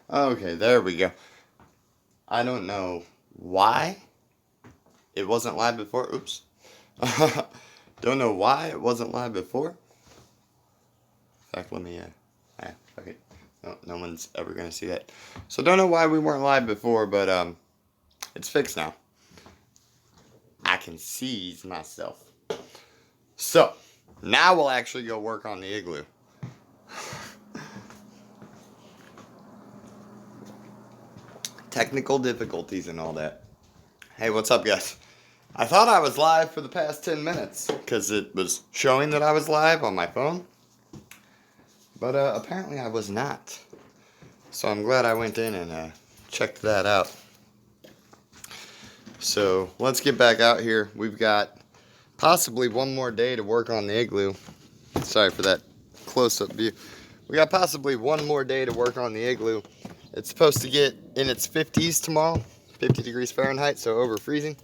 Okay, there we go. I don't know why it wasn't live before. Oops. Don't know why it wasn't live before. In fact, let me. Okay. No one's ever gonna see that. So don't know why we weren't live before, but it's fixed now. I can seize myself. So now we'll actually go work on the igloo. Technical difficulties and all that. Hey, what's up, guys? I thought I was live for the past 10 minutes because it was showing that I was live on my phone, but apparently I was not. So I'm glad I went in and checked that out. So let's get back out here. We've got possibly one more day to work on the igloo. Sorry for that close-up view. We got possibly one more day to work on the igloo. It's supposed to get in its 50s tomorrow, 50 degrees Fahrenheit, so over freezing.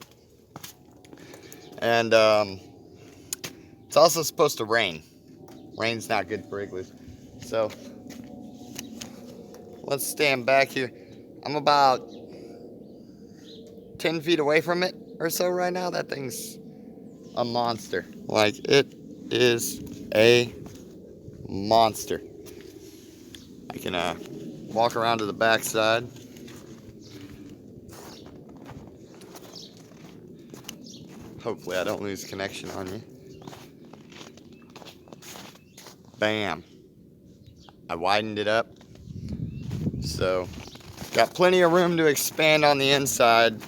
And it's also supposed to rain. Rain's not good for igloos. So let's stand back here. I'm about 10 feet away from it or so right now. That thing's a monster. Like, it is a monster. I can walk around to the back side. Hopefully I don't lose connection on you. Bam. I widened it up. So, got plenty of room to expand on the inside.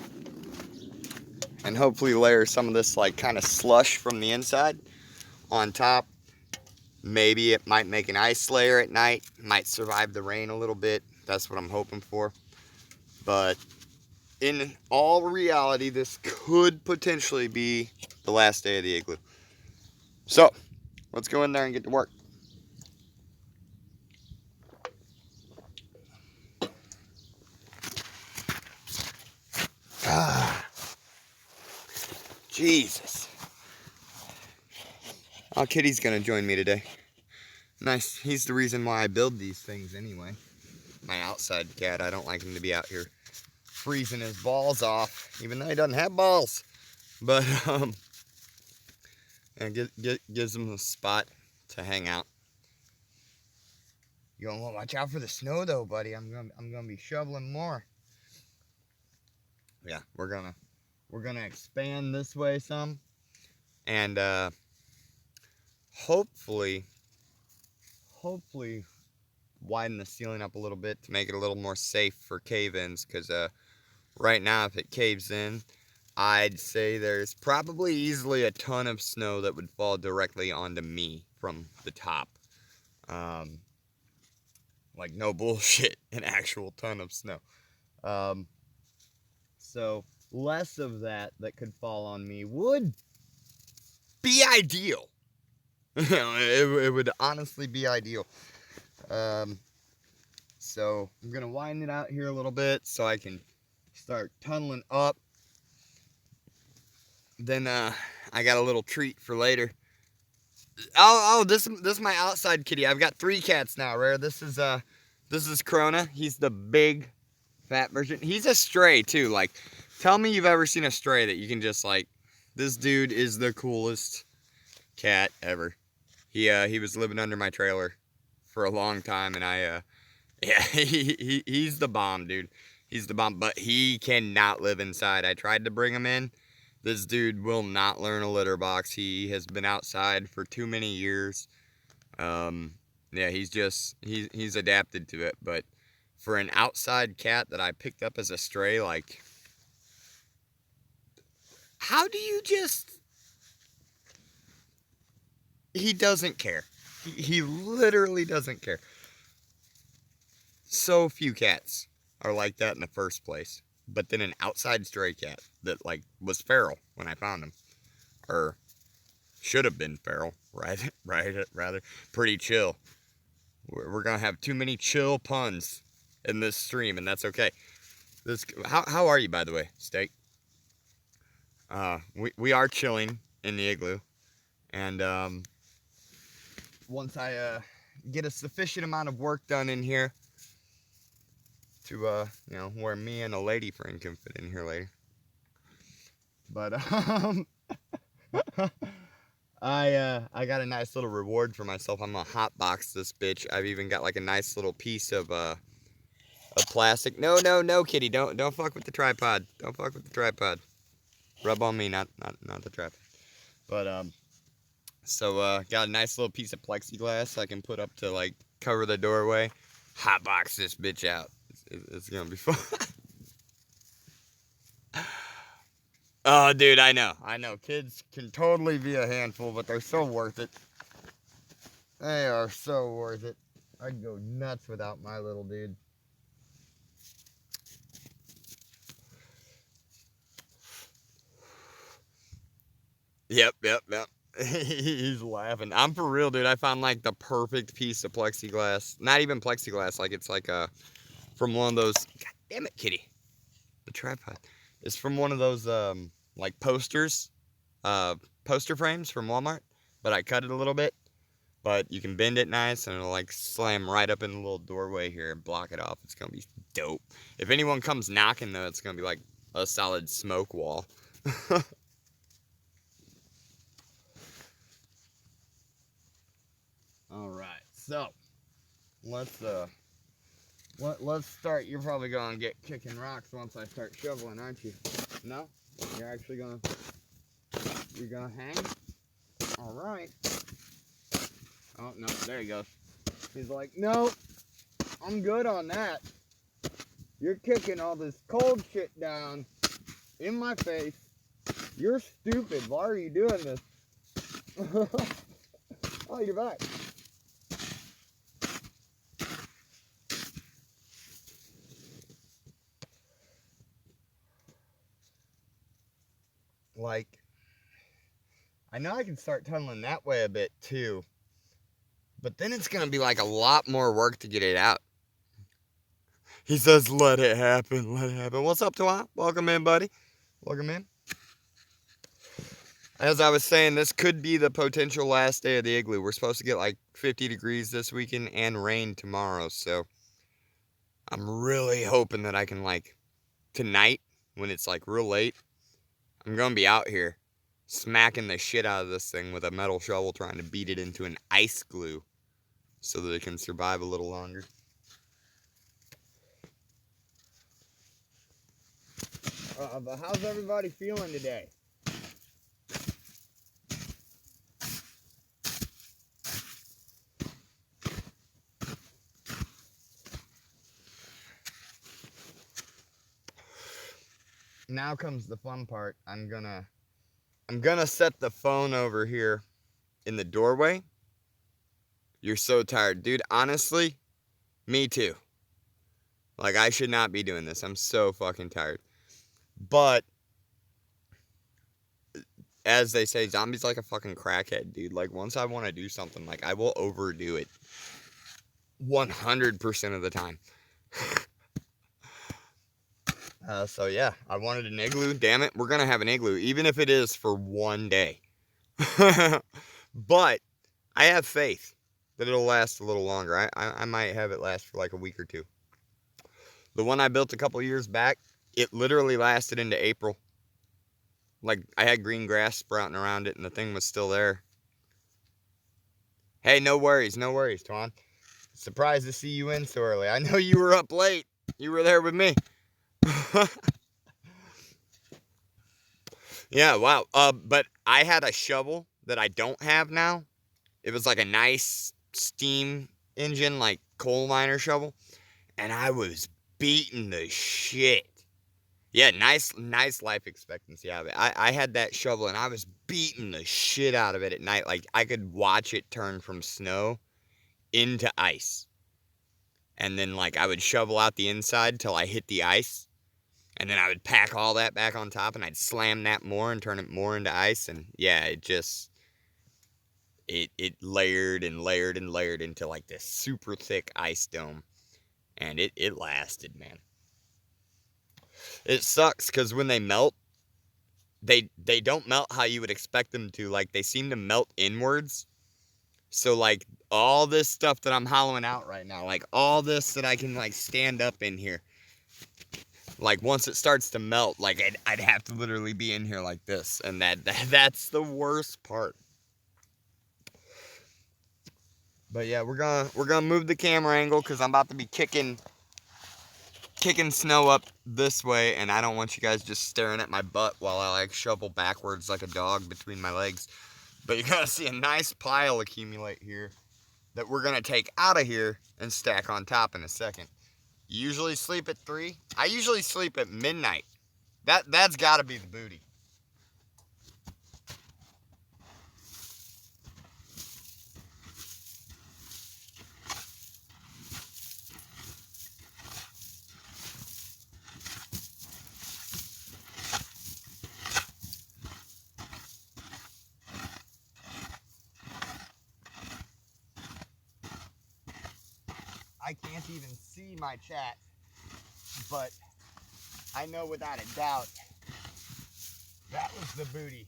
And hopefully layer some of this like kind of slush from the inside on top. Maybe it might make an ice layer at night. Might survive the rain a little bit. That's what I'm hoping for. But in all reality, this could potentially be the last day of the igloo. So, let's go in there and get to work. Ah, Jesus. Oh, Kitty's gonna join me today. Nice. He's the reason why I build these things anyway. My outside cat, I don't like him to be out here freezing his balls off, even though he doesn't have balls. But and gives him a spot to hang out. You gonna watch out for the snow though, buddy. I'm gonna be shoveling more. Yeah, we're gonna expand this way some, and hopefully widen the ceiling up a little bit to make it a little more safe for cave-ins. Because right now, if it caves in, I'd say there's probably easily a ton of snow that would fall directly onto me from the top. Like, no bullshit, an actual ton of snow. So less of that could fall on me would be ideal. It would honestly be ideal. So I'm gonna widen it out here a little bit so I can start tunneling up. Then I got a little treat for later. Oh, this is my outside kitty. I've got 3 cats now, Rare. This is Krona. He's the big fat version. He's a stray too. Like, tell me you've ever seen a stray that you can just like, this dude is the coolest cat ever. He was living under my trailer for a long time, and yeah, he's the bomb, dude. He's the bomb, but he cannot live inside. I tried to bring him in. This dude will not learn a litter box. He has been outside for too many years. Yeah, he's adapted to it, but for an outside cat that I picked up as a stray, like, how do you just... He doesn't care. He literally doesn't care. So few cats are like that in the first place. But then an outside stray cat that, like, was feral when I found him. Or should have been feral, right? Rather. Pretty chill. We're going to have too many chill puns in this stream, and that's okay. How are you, by the way, Steak? We are chilling in the igloo. And once I get a sufficient amount of work done in here, to, you know, where me and a lady friend can fit in here later. But, I got a nice little reward for myself. I'm gonna hotbox this bitch. I've even got like a nice little piece of plastic. No, kitty, don't fuck with the tripod. Don't fuck with the tripod. Rub on me, not the tripod. But so got a nice little piece of plexiglass I can put up to like cover the doorway. Hotbox this bitch out. It's gonna be fun. Oh, dude, I know. Kids can totally be a handful, but they're so worth it. They are so worth it. I'd go nuts without my little dude. Yep. He's laughing. I'm for real, dude. I found like the perfect piece of plexiglass. Not even plexiglass. Like it's like from one of those. God damn it, kitty. The tripod. It's from one of those like poster frames from Walmart. But I cut it a little bit. But you can bend it nice and it'll like slam right up in the little doorway here and block it off. It's gonna be dope. If anyone comes knocking though, it's gonna be like a solid smoke wall. All right, so let's start. You're probably gonna get kicking rocks once I start shoveling, aren't you? No, you're actually gonna hang. All right. Oh no, there he goes. He's like, no, I'm good on that. You're kicking all this cold shit down in my face. You're stupid. Why are you doing this? Oh, you're back. Like, I know I can start tunneling that way a bit too, but then it's gonna be like a lot more work to get it out. He says, let it happen, let it happen. What's up, Twan? Welcome in, buddy. Welcome in. As I was saying, this could be the potential last day of the Igloo. We're supposed to get like 50 degrees this weekend and rain tomorrow, so I'm really hoping that I can, like, tonight, when it's like real late, I'm gonna be out here smacking the shit out of this thing with a metal shovel, trying to beat it into an ice glue so that it can survive a little longer. But how's everybody feeling today? Now comes the fun part. I'm gonna set the phone over here in the doorway. You're so tired, dude. Honestly, me too. Like, I should not be doing this. I'm so fucking tired. But as they say, zombies like a fucking crackhead, dude. Like, once I want to do something, like, I will overdo it 100% of the time. So yeah, I wanted an igloo. Damn it, we're gonna have an igloo, even if it is for one day. But I have faith that it'll last a little longer. I might have it last for like a week or two. The one I built a couple years back, it literally lasted into April. Like, I had green grass sprouting around it and the thing was still there. Hey, no worries, Twan. Surprised to see you in so early. I know you were up late. You were there with me. Yeah, wow. But I had a shovel that I don't have now. It was like a nice steam engine, like coal miner shovel. And I was beating the shit. Yeah, nice life expectancy out of it. I had that shovel and I was beating the shit out of it at night. Like, I could watch it turn from snow into ice. And then, like, I would shovel out the inside till I hit the ice. And then I would pack all that back on top and I'd slam that more and turn it more into ice. And yeah, it just, it layered and layered and layered into like this super thick ice dome. And it lasted, man. It sucks because when they melt, they don't melt how you would expect them to. Like, they seem to melt inwards. So, like, all this stuff that I'm hollowing out right now, like, all this that I can, like, stand up in here, Like once it starts to melt, like I'd have to literally be in here like this, and that's the worst part. But yeah, we're gonna move the camera angle because I'm about to be kicking snow up this way, and I don't want you guys just staring at my butt while I like shovel backwards like a dog between my legs. But you're gonna see a nice pile accumulate here that we're gonna take out of here and stack on top in a second. You usually sleep at 3. I usually sleep at midnight. That's gotta be the booty. I can't even see my chat, but I know without a doubt that was the booty.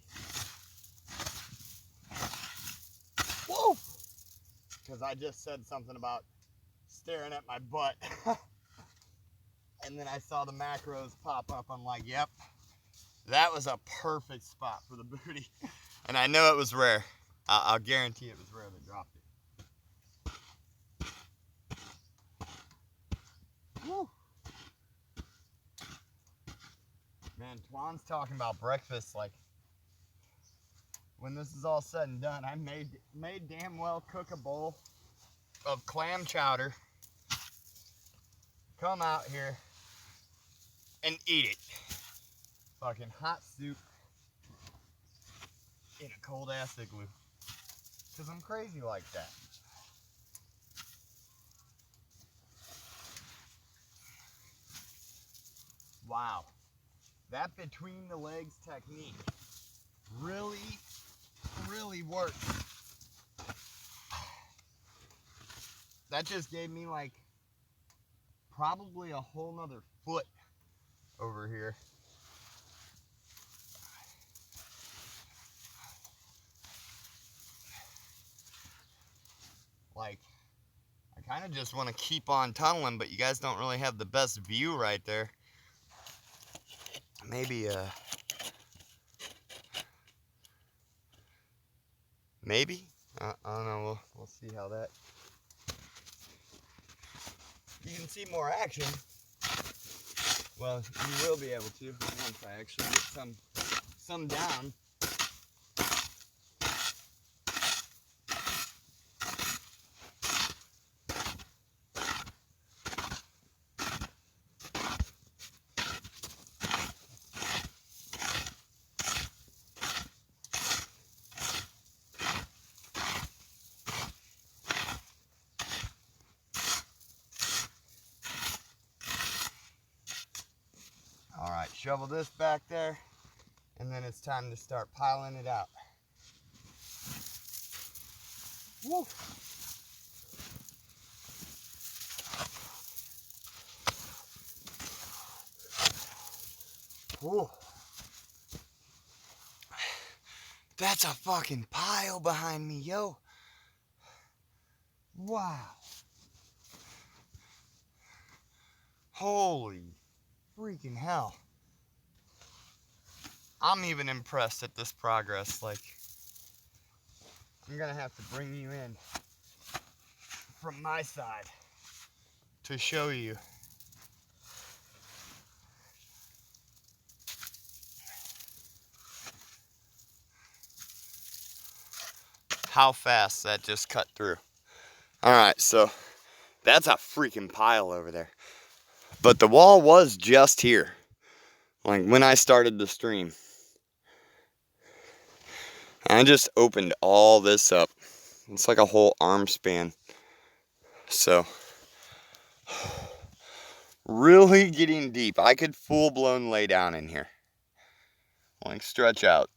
Whoa! Because I just said something about staring at my butt. And then I saw the macros pop up. I'm like, yep, that was a perfect spot for the booty. And I know it was rare. I'll guarantee it was rare that dropped it. Woo. Man, Twan's talking about breakfast like when this is all said and done, I made damn well cook a bowl of clam chowder, come out here and eat it. Fucking hot soup in a cold ass igloo. Cause I'm crazy like that. Wow. That between the legs technique really worked. That just gave me like probably a whole nother foot over here. Like, I kind of just want to keep on tunneling, but you guys don't really have the best view right there. Maybe, I don't know, we'll see how that, you can see more action. Well, you will be able to once I actually get some down. All right, shovel this back there, and then it's time to start piling it out. Woo. Woo. That's a fucking pile behind me, yo. Wow. Holy freaking hell. I'm even impressed at this progress. Like, I'm gonna have to bring you in from my side to show you how fast that just cut through. All right, so that's a freaking pile over there. But the wall was just here, like when I started the stream. I just opened all this up. It's like a whole arm span. So, really getting deep. I could full-blown lay down in here. Like, stretch out.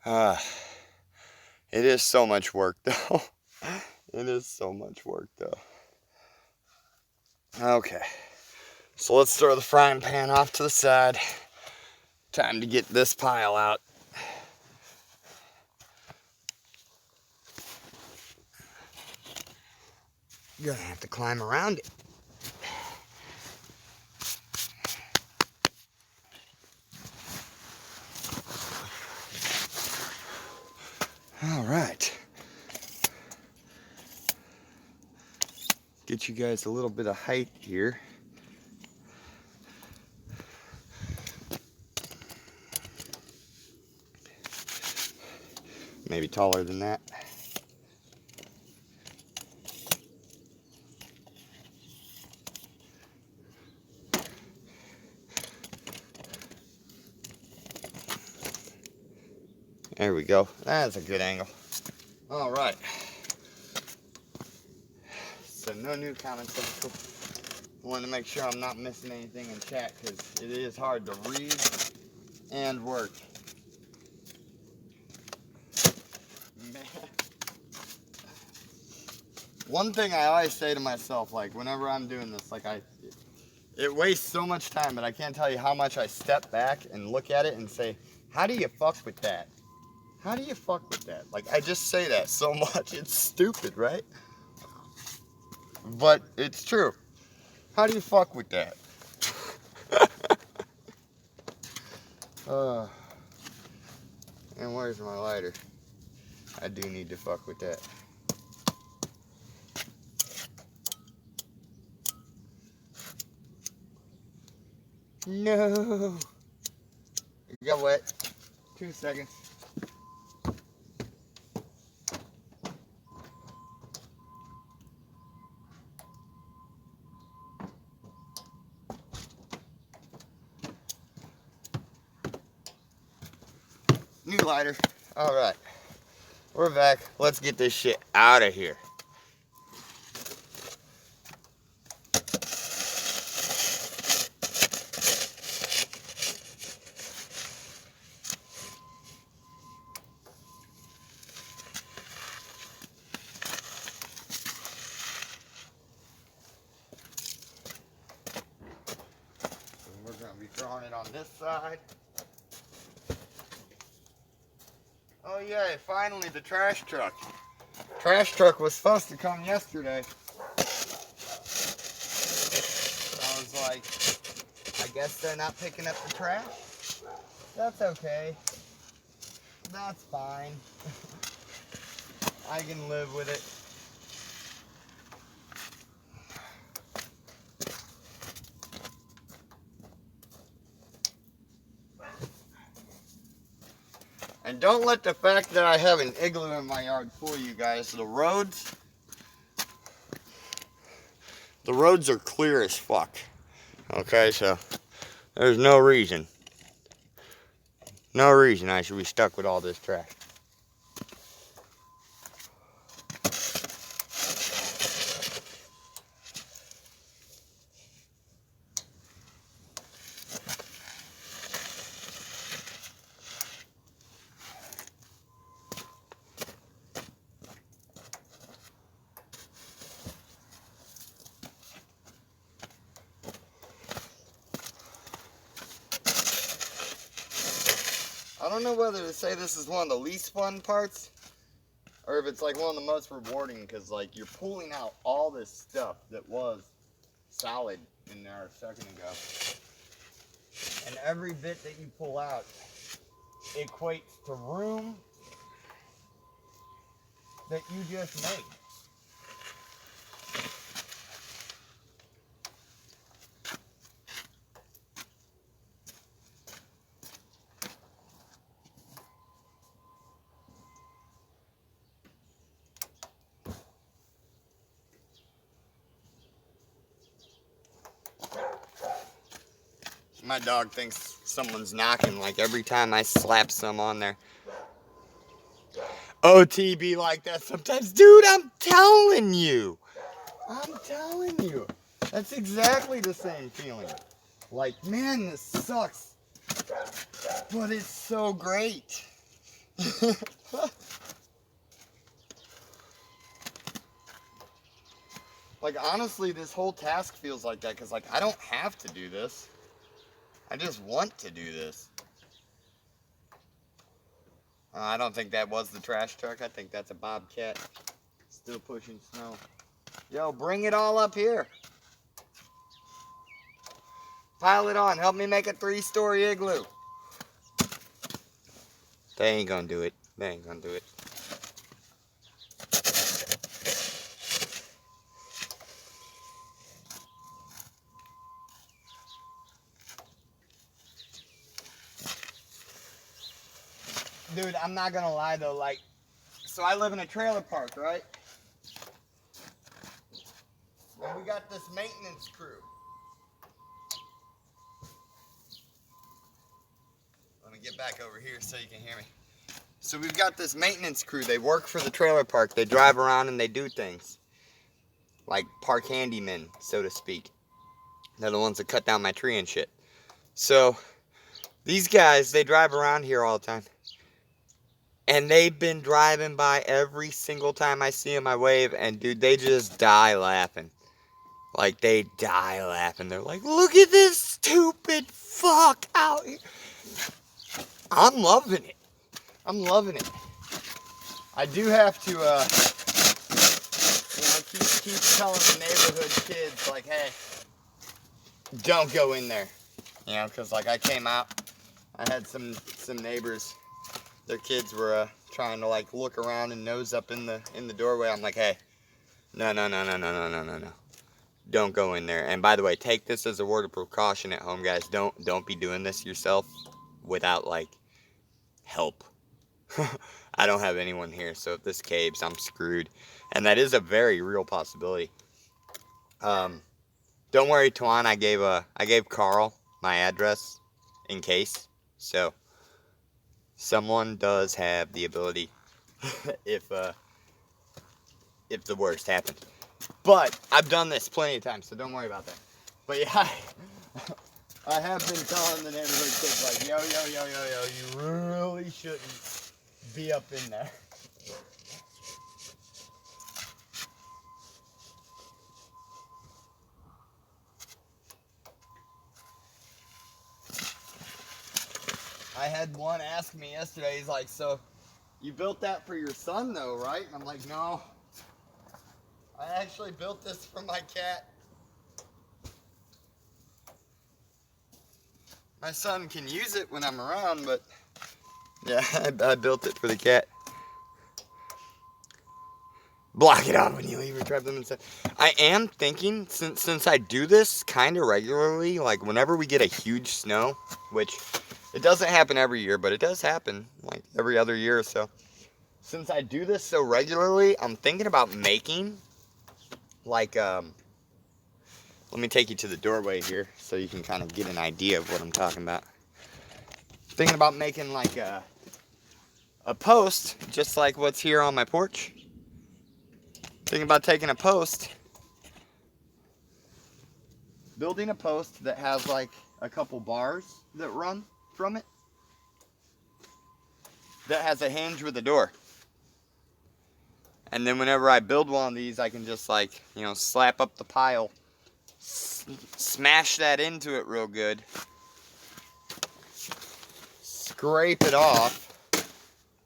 It is so much work, though. It is so much work, though. Okay. So let's throw the frying pan off to the side. Time to get this pile out. You're gonna have to climb around it. All right. Get you guys a little bit of height here. Maybe taller than that. There we go. That's a good angle. All right. So no new comments. I want to make sure I'm not missing anything in chat because it is hard to read and work. Man. One thing I always say to myself, like whenever I'm doing this, like it wastes so much time, but I can't tell you how much I step back and look at it and say, how do you fuck with that? How do you fuck with that? Like, I just say that so much. It's stupid, right? But it's true. How do you fuck with that? And where's my lighter? I do need to fuck with that. No. It got wet. 2 seconds. New lighter. All right, we're back. Let's get this shit out of here. And we're gonna be throwing it on this side. Oh yeah, finally the trash truck. Trash truck was supposed to come yesterday. I was like, I guess they're not picking up the trash. That's okay. That's fine. I can live with it. And don't let the fact that I have an igloo in my yard fool you guys. The roads are clear as fuck. Okay, so there's no reason I should be stuck with all this trash. I don't know whether to say this is one of the least fun parts or if it's like one of the most rewarding because like you're pulling out all this stuff that was solid in there a second ago. And every bit that you pull out equates to room that you just made. My dog thinks someone's knocking like every time I slap some on there. OTB like that sometimes. Dude, I'm telling you. That's exactly the same feeling. Like, man, this sucks. But it's so great. Like, honestly, this whole task feels like that because, like, I don't have to do this. I just want to do this. I don't think that was the trash truck. I think that's a bobcat still pushing snow. Yo, bring it all up here. Pile it on. Help me make a 3-story igloo. They ain't gonna do it. dude, I'm not gonna lie though, like, so I live in a trailer park, right? And we got this maintenance crew. Let me get back over here so you can hear me. So we've got this maintenance crew. They work for the trailer park. They drive around and they do things. Like park handymen, so to speak. They're the ones that cut down my tree and shit. So these guys, they drive around here all the time. And they've been driving by every single time I see them, I wave. And dude, they just die laughing. Like, they die laughing. They're like, look at this stupid fuck out here. I'm loving it. I'm loving it. I do have to, keep telling the neighborhood kids, like, hey, don't go in there. You know, because, like, I came out, I had some neighbors, their kids were trying to, like, look around and nose up in the doorway. I'm like, hey, no. Don't go in there. And by the way, take this as a word of precaution at home, guys. Don't be doing this yourself without, like, help. I don't have anyone here, so if this caves, I'm screwed. And that is a very real possibility. Don't worry, Tuan. I gave Carl my address in case. So someone does have the ability if the worst happened. But I've done this plenty of times, so don't worry about that. But yeah, I have been telling the neighborhood kids, like, yo, you really shouldn't be up in there. I had one ask me yesterday, he's like, so you built that for your son though, right? And I'm like, no. I actually built this for my cat. My son can use it when I'm around, but yeah, I built it for the cat. Block it out when you leave or trap them inside. I am thinking, since I do this kind of regularly, like whenever we get a huge snow, which it doesn't happen every year, but it does happen like every other year or so. Since I do this so regularly, I'm thinking about making like, let me take you to the doorway here so you can kind of get an idea of what I'm talking about. Thinking about making like a post, just like what's here on my porch. Thinking about taking a post, building a post that has like a couple bars that run from it, that has a hinge with a door. And then whenever I build one of these, I can just like, you know, slap up the pile, smash that into it real good, scrape it off,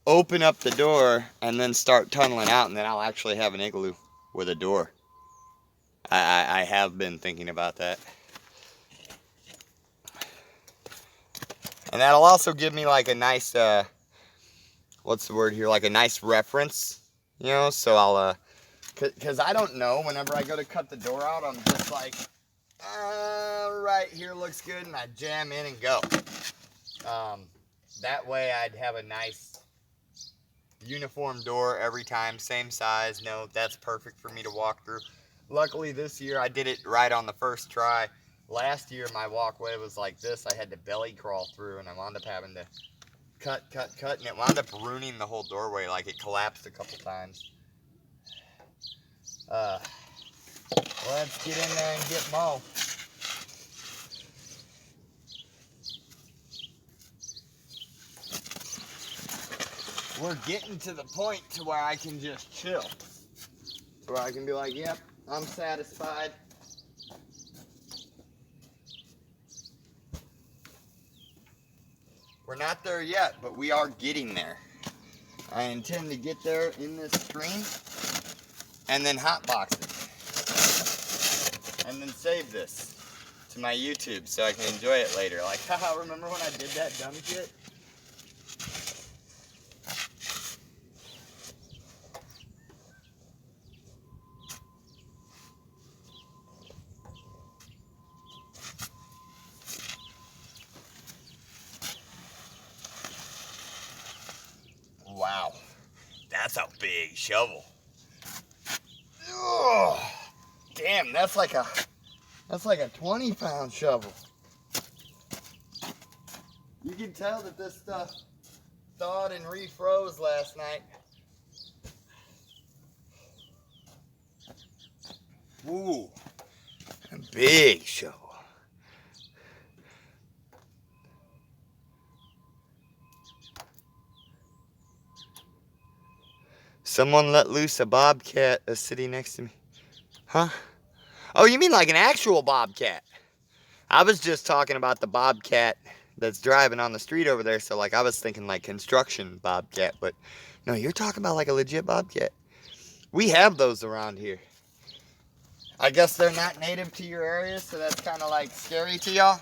open up the door, and then start tunneling out, and then I'll actually have an igloo with a door. I have been thinking about that. And that'll also give me like a nice, what's the word here, like a nice reference, you know, so I'll, because I don't know, whenever I go to cut the door out, I'm just like, right here looks good, and I jam in and go. That way I'd have a nice uniform door every time, same size. No, that's perfect for me to walk through. Luckily this year I did it right on the first try. Last year my walkway was like this. I had to belly crawl through, and I wound up having to cut, and it wound up ruining the whole doorway. Like, it collapsed a couple times. Let's get in there and get Mo. We're getting to the point to where I can just chill. To where I can be like, yep, I'm satisfied. We're not there yet, but we are getting there. I intend to get there in this stream and then hotbox it. And then save this to my YouTube so I can enjoy it later. Like, haha, remember when I did that dumb shit? That's a big shovel. Oh, damn, that's like a 20-pound shovel. You can tell that this stuff thawed and refroze last night. Ooh, a big shovel. Someone let loose a bobcat sitting next to me. Huh? Oh, you mean like an actual bobcat? I was just talking about the bobcat that's driving on the street over there. So like I was thinking like construction bobcat, but no, you're talking about like a legit bobcat. We have those around here. I guess they're not native to your area, so that's kind of like scary to y'all.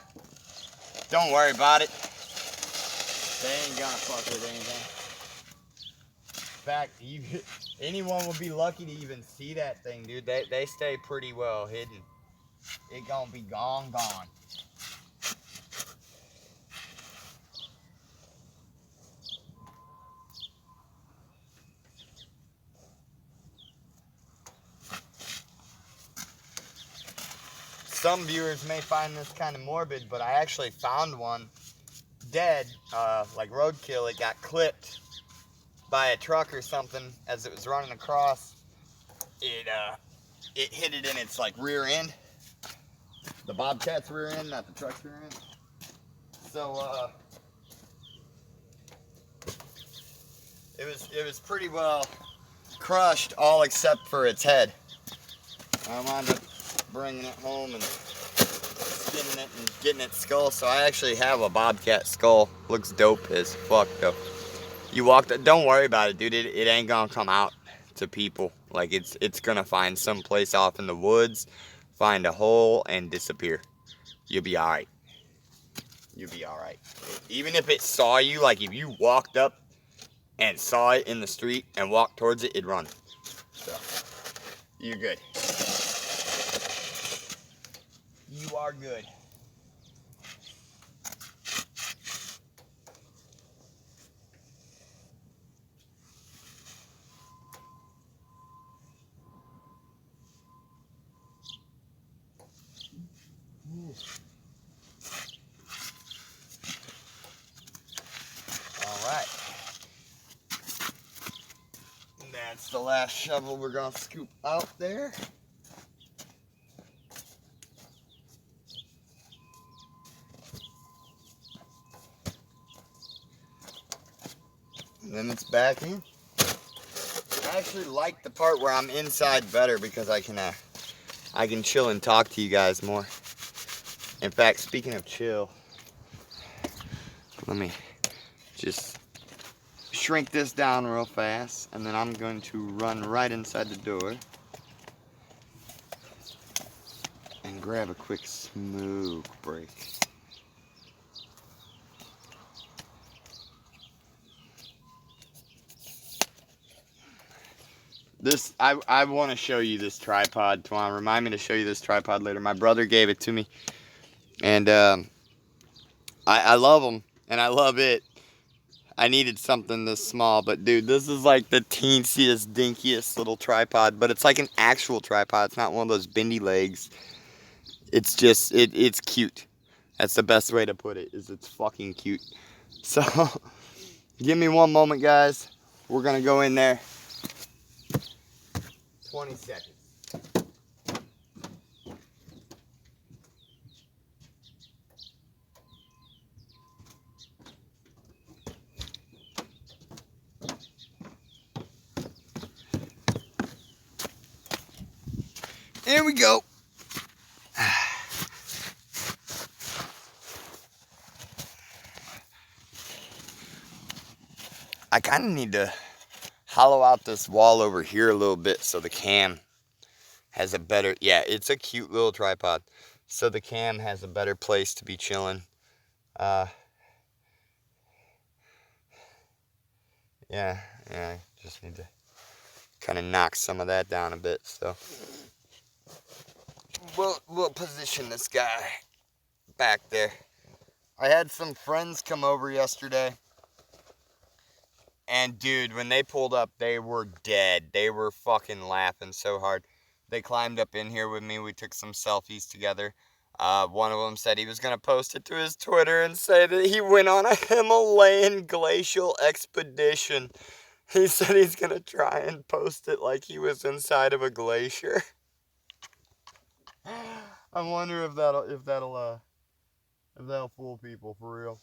Don't worry about it. They ain't gonna fuck with anything. In fact, anyone would be lucky to even see that thing, dude. They stay pretty well hidden. It gonna be gone. Some viewers may find this kind of morbid, but I actually found one dead, like roadkill. It got clipped by a truck or something as it was running across. It hit it in its like rear end, the bobcat's rear end, not the truck's rear end. So it was pretty well crushed, all except for its head. I wound up bringing it home and skinning it and getting its skull. So I actually have a bobcat skull. Looks dope as fuck though. You don't worry about it, dude. It ain't gonna come out to people. Like it's gonna find some place off in the woods, find a hole and disappear. You'll be all right. You'll be all right. Even if it saw you, like if you walked up and saw it in the street and walked towards it, it'd run. So you're good. You are good. All right. That's the last shovel we're gonna scoop out there. And then it's back in. I actually like the part where I'm inside better because I can chill and talk to you guys more. In fact, speaking of chill, let me just shrink this down real fast, and then I'm going to run right inside the door and grab a quick smoke break. I want to show you this tripod, Tuan. Remind me to show you this tripod later. My brother gave it to me, and I love them, and I love it. I needed something this small, but dude, this is like the teensiest, dinkiest little tripod, but it's like an actual tripod. It's not one of those bendy legs. It's just, it's cute. That's the best way to put it, is it's fucking cute. So, give me one moment, guys. We're gonna go in there. 20 seconds. Here we go. I kind of need to hollow out this wall over here a little bit so the cam has a better, yeah, it's a cute little tripod. So the cam has a better place to be chilling. Yeah, I just need to kind of knock some of that down a bit. So we'll position this guy back there. I had some friends come over yesterday, And dude, when they pulled up, they were dead. They were fucking laughing so hard. They climbed up in here with me. We took some selfies together. One of them said he was going to post it to his Twitter and say that he went on a Himalayan glacial expedition. He said he's going to try and post it like he was inside of a glacier. I wonder if that'll fool people for real.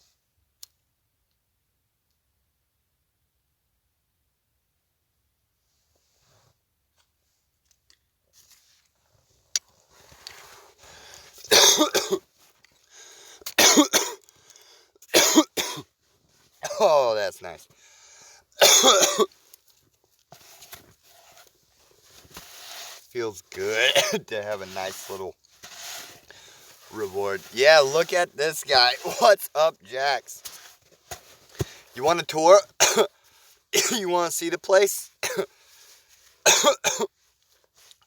Oh, that's nice. Feels good to have a nice little reward. Yeah, look at this guy. What's up, Jax? You want a tour? You want to see the place?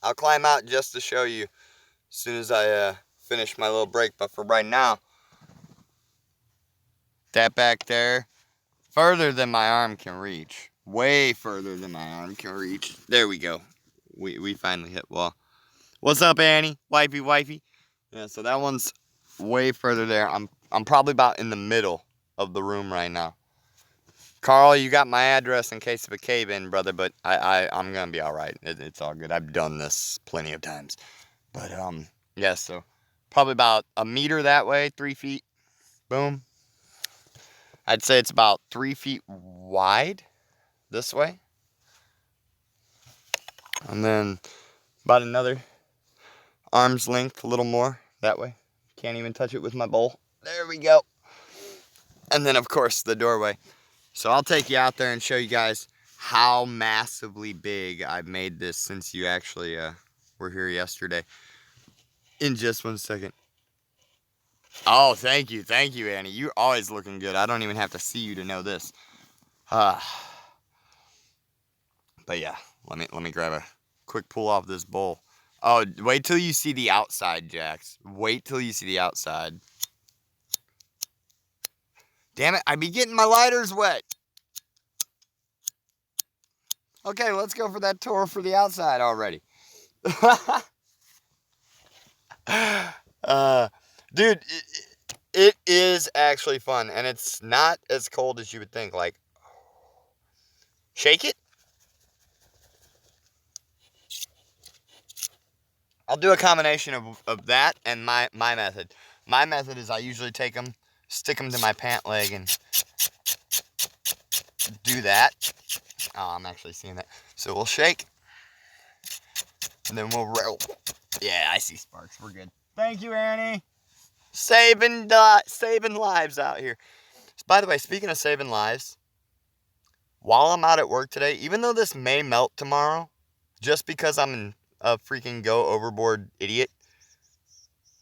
I'll climb out just to show you as soon as I finish my little break. But for right now, that back there, further than my arm can reach. Way further than my arm can reach. There we go. We finally hit wall. What's up, Annie? Wifey. Yeah, so that one's way further there. I'm probably about in the middle of the room right now. Carl, you got my address in case of a cave-in, brother, but I'm gonna be all right. It's all good. I've done this plenty of times. But yeah, so probably about a meter that way, 3 feet. Boom. I'd say it's about 3 feet wide this way. And then about another arm's length, a little more that way. Can't even touch it with my bowl. There we go. And then, of course, the doorway. So I'll take you out there and show you guys how massively big I've made this since you actually were here yesterday. In just 1 second. Oh, thank you, Annie. You're always looking good. I don't even have to see you to know this. But yeah, let me grab a quick pull off this bowl. Oh, wait till you see the outside, Jax. Wait till you see the outside. Damn it, I be getting my lighters wet. Okay, let's go for that tour for the outside already. Dude, it is actually fun, and it's not as cold as you would think. Like, shake it. I'll do a combination of that and my method. My method is I usually take them, stick them to my pant leg, and do that. Oh, I'm actually seeing that. So we'll shake, and then we'll roll. Yeah, I see sparks. We're good. Thank you, Annie. Saving lives out here. By the way, speaking of saving lives, while I'm out at work today, even though this may melt tomorrow, just because I'm a freaking go overboard idiot,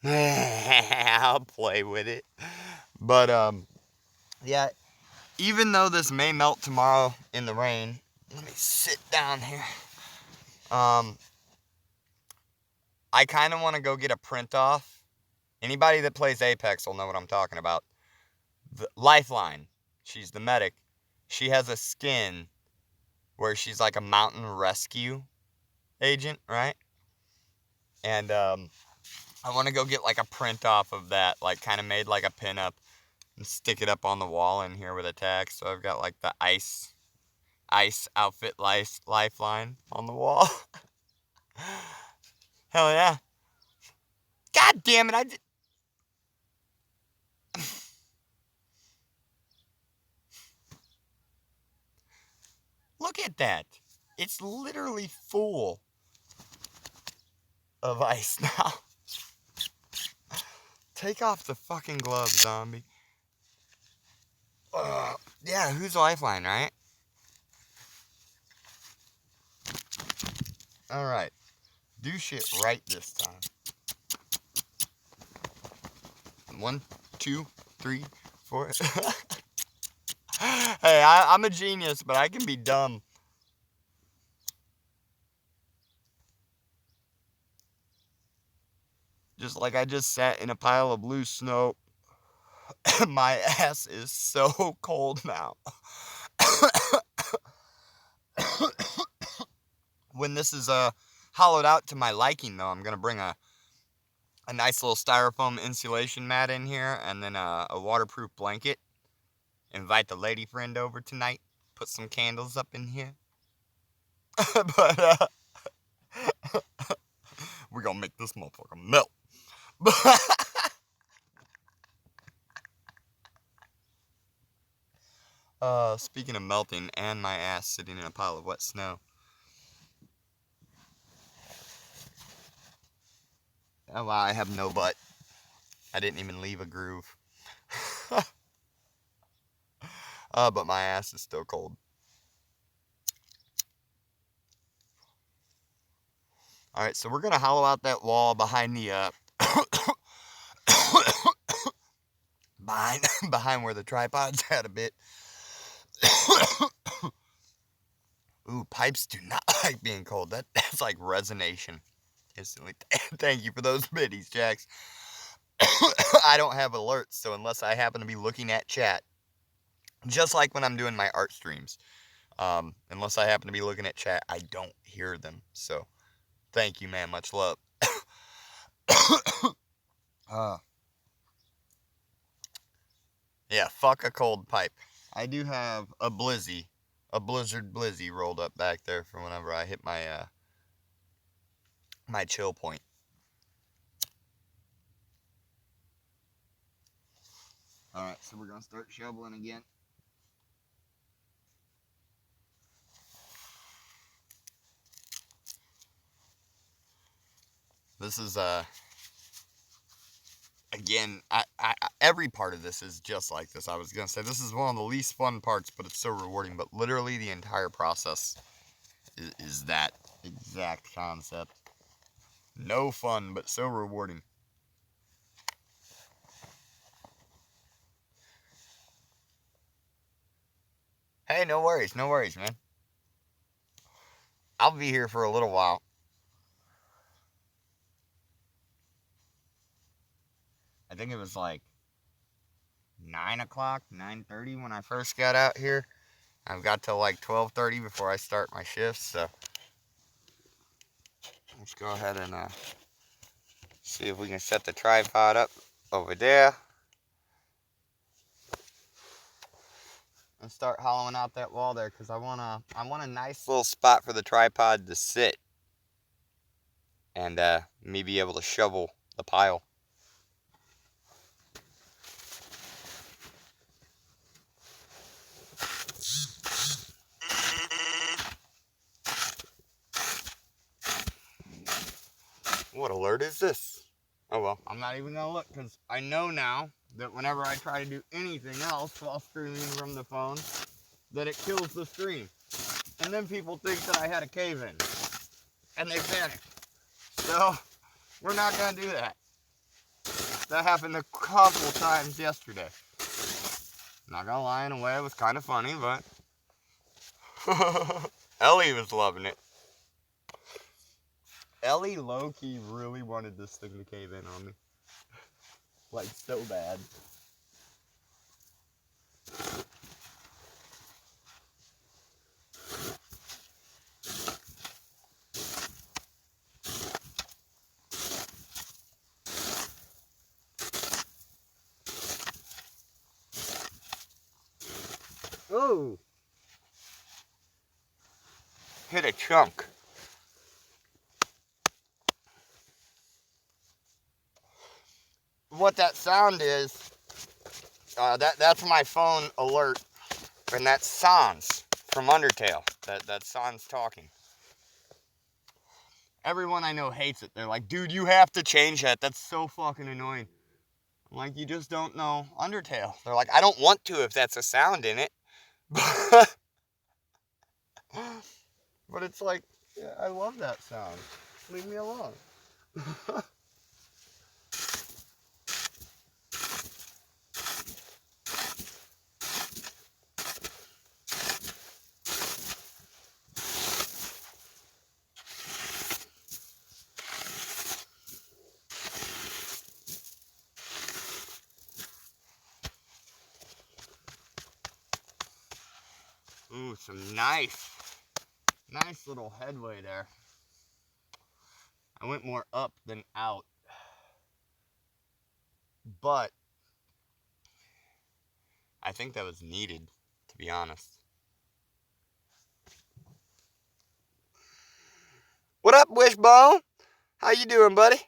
I'll play with it. But yeah, even though this may melt tomorrow in the rain, let me sit down here. I kind of want to go get a print off. Anybody that plays Apex will know what I'm talking about. The Lifeline, she's the medic. She has a skin where she's like a mountain rescue agent, right? And I want to go get like a print off of that, like kind of made like a pinup, and stick it up on the wall in here with a tag. So I've got like the ice outfit lifeline on the wall. Hell yeah. God damn it, Look at that. It's literally full of ice now. Take off the fucking gloves, zombie. Yeah, who's Lifeline, right? Alright. Do shit right this time. 1, 2, 3, 4. Hey, I'm a genius, but I can be dumb. Just like I just sat in a pile of blue snow. My ass is so cold now. When this is hollowed out to my liking, though, I'm going to bring a nice little styrofoam insulation mat in here, and then a waterproof blanket. Invite the lady friend over tonight. Put some candles up in here. But we're going to make this motherfucker melt. Speaking of melting and my ass sitting in a pile of wet snow. Oh, wow, I have no butt. I didn't even leave a groove. But my ass is still cold. Alright, so we're going to hollow out that wall behind the, behind where the tripod's at a bit. Ooh, pipes do not like being cold. That's like resonation. Instantly. Thank you for those biddies, Jax. I don't have alerts, so unless I happen to be looking at chat, just like when I'm doing my art streams, unless I happen to be looking at chat, I don't hear them. So, thank you, man. Much love. Yeah, fuck a cold pipe. I do have a blizzard blizzy rolled up back there for whenever I hit my my chill point. Alright, so we're gonna start shoveling again. This is again, every part of this is just like this. I was gonna say this is one of the least fun parts, but it's so rewarding. But literally the entire process is that exact concept. No fun, but so rewarding. Hey, no worries, man. I'll be here for a little while. I think it was like 9 o'clock, 9:30 when I first got out here. I've got till like 12:30 before I start my shift, so let's go ahead and see if we can set the tripod up over there and start hollowing out that wall there, because I want a nice little spot for the tripod to sit and me be able to shovel the pile. What alert is this? Oh well, I'm not even gonna look, because I know now that whenever I try to do anything else while streaming from the phone, that it kills the stream. And then people think that I had a cave-in, and they panic. So, we're not gonna do that. That happened a couple times yesterday. Not gonna lie, in a way it was kind of funny, but Ellie was loving it. Ellie low-key really wanted this thing to cave in on me. Like, so bad. Oh! Hit a chunk. What that sound is, that's my phone alert, and that's Sans from Undertale. That's Sans talking. Everyone I know hates it. They're like, dude, you have to change that. That's so fucking annoying. I'm like, you just don't know Undertale. They're like, I don't want to if that's a sound in it. But it's like, yeah, I love that sound. Leave me alone. Ooh, some nice Nice little headway there. I went more up than out. But I think that was needed, to be honest. What up, Wishbone? How you doing, buddy?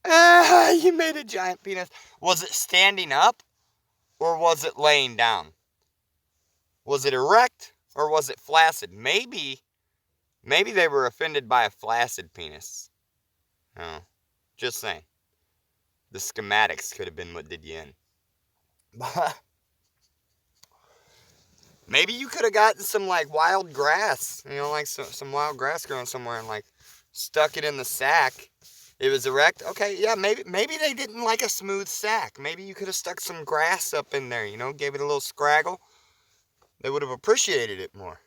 You made a giant penis. Was it standing up or was it laying down? Was it erect or was it flaccid? Maybe they were offended by a flaccid penis. Oh, just saying. The schematics could have been what did you in. Maybe you could have gotten some like wild grass, you know, like some wild grass growing somewhere and like stuck it in the sack. It was erect. Okay, yeah, maybe they didn't like a smooth sack. Maybe you could have stuck some grass up in there, you know, gave it a little scraggle. They would have appreciated it more.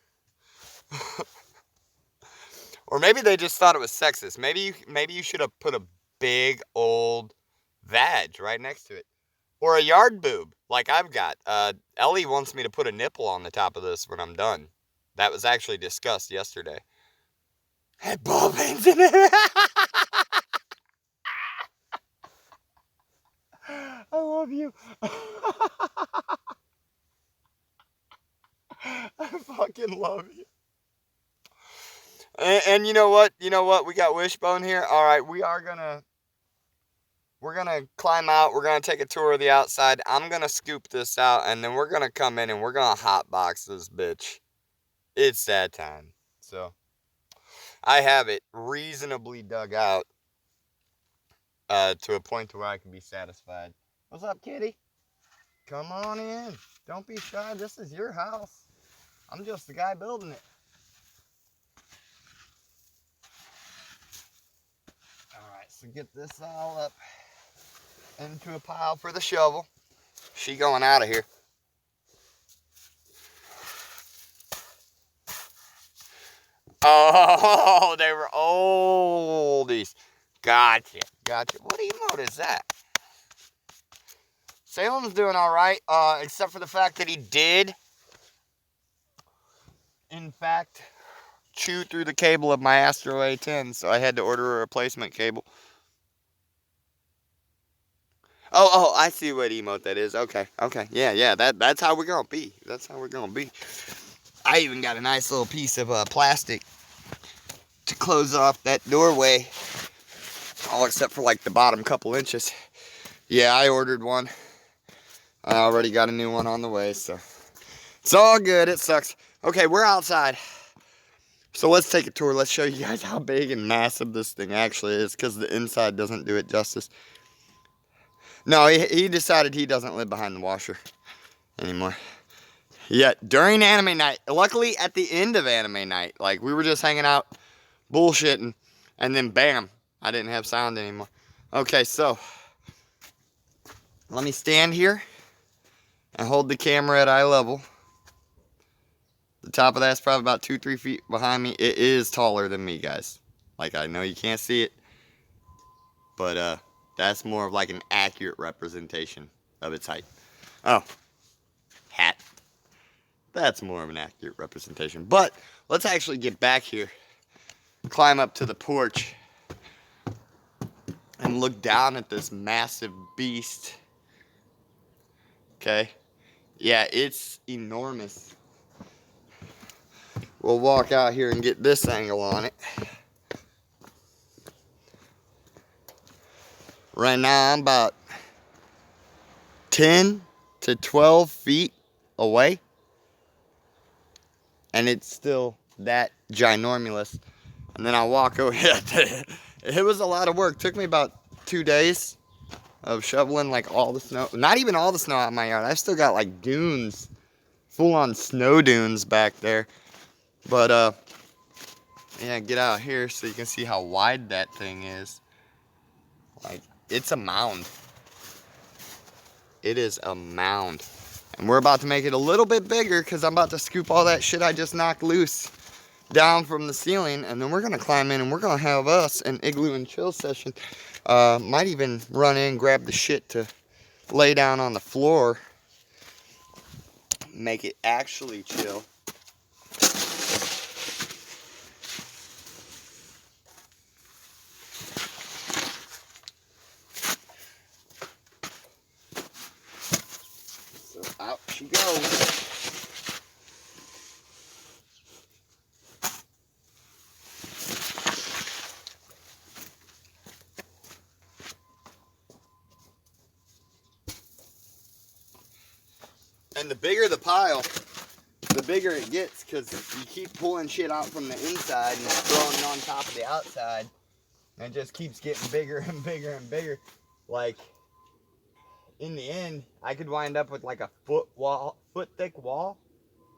Or maybe they just thought it was sexist. Maybe you should have put a big old vag right next to it. Or a yard boob, like I've got. Ellie wants me to put a nipple on the top of this when I'm done. That was actually discussed yesterday. Had ball veins in it. I love you. I fucking love you. And you know what? You know what? We got Wishbone here. All right, we're gonna climb out. We're gonna take a tour of the outside. I'm gonna scoop this out, and then we're gonna come in and we're gonna hotbox this bitch. It's that time. So I have it reasonably dug out to a point to where I can be satisfied. What's up, kitty? Come on in. Don't be shy. This is your house. I'm just the guy building it. Alright, so get this all up into a pile for the shovel. She going out of here. Oh, they were oldies. Gotcha. What emote is that? Salem's doing all right, except for the fact that he did, in fact, chew through the cable of my Astro A10, so I had to order a replacement cable. Oh, I see what emote that is. Okay. Yeah, that's how we're gonna be. I even got a nice little piece of plastic to close off that doorway, all except for like the bottom couple inches. Yeah, I ordered one. I already got a new one on the way, so it's all good. It sucks. Okay, we're outside. So let's take a tour. Let's show you guys how big and massive this thing actually is, because the inside doesn't do it justice. No, he decided he doesn't live behind the washer anymore. Yet during anime night, luckily at the end of anime night, like we were just hanging out, bullshitting, and then bam, I didn't have sound anymore. Okay, so let me stand here and hold the camera at eye level. The top of that's probably about 2-3 feet behind me. It is taller than me, guys. Like, I know you can't see it, but that's more of like an accurate representation of its height. Oh, hat. That's more of an accurate representation. But let's actually get back here, climb up to the porch, and look down at this massive beast. Okay. Yeah, it's enormous. We'll walk out here and get this angle on it. Right now I'm about 10 to 12 feet away. And it's still that ginormous. And then I walk over here. It was a lot of work. Took me about 2 days of shoveling like all the snow. Not even all the snow out of my yard. I've still got like dunes, full on snow dunes back there. But yeah, get out here so you can see how wide that thing is. Like, it's a mound. It is a mound. And we're about to make it a little bit bigger because I'm about to scoop all that shit I just knocked loose down from the ceiling. And then we're going to climb in and we're going to have us an igloo and chill session. Might even run in, grab the shit to lay down on the floor. make it actually chill. So out she goes. And the bigger the pile, the bigger it gets, because you keep pulling shit out from the inside and throwing it on top of the outside, and it just keeps getting bigger and bigger and bigger. Like, in the end, I could wind up with like a foot thick wall,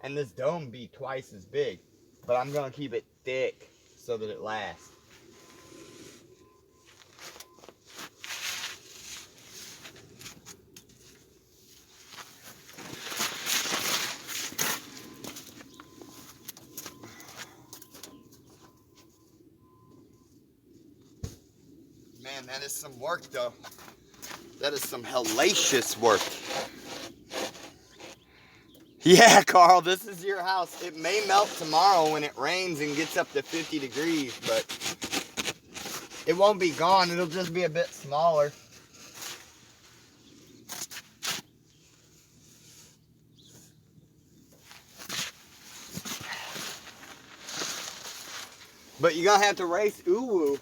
and this dome be twice as big. But I'm gonna keep it thick so that it lasts. Man, that is some work though. That is some hellacious work. Yeah, Carl, this is your house. It may melt tomorrow when it rains and gets up to 50 degrees, but it won't be gone. It'll just be a bit smaller. But you're gonna have to race Uwu,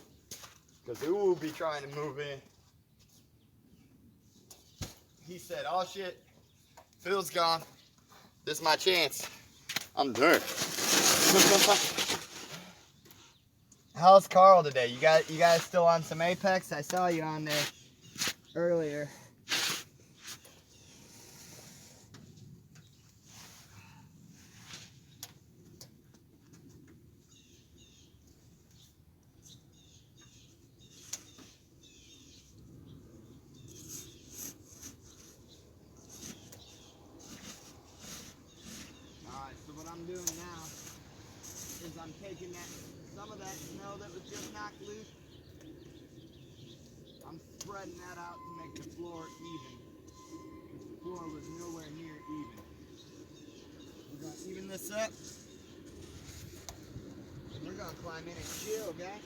because Uwu be trying to move in. He said, oh shit, Phil's gone. This is my chance. I'm done. How's Carl today? You guys still on some Apex? I saw you on there earlier. Alright, so what I'm doing now is I'm taking some of that snow that was just knocked loose. I'm spreading that out to make the floor even. The floor was nowhere near even. We're gonna even this up. We're gonna climb in and chill, okay?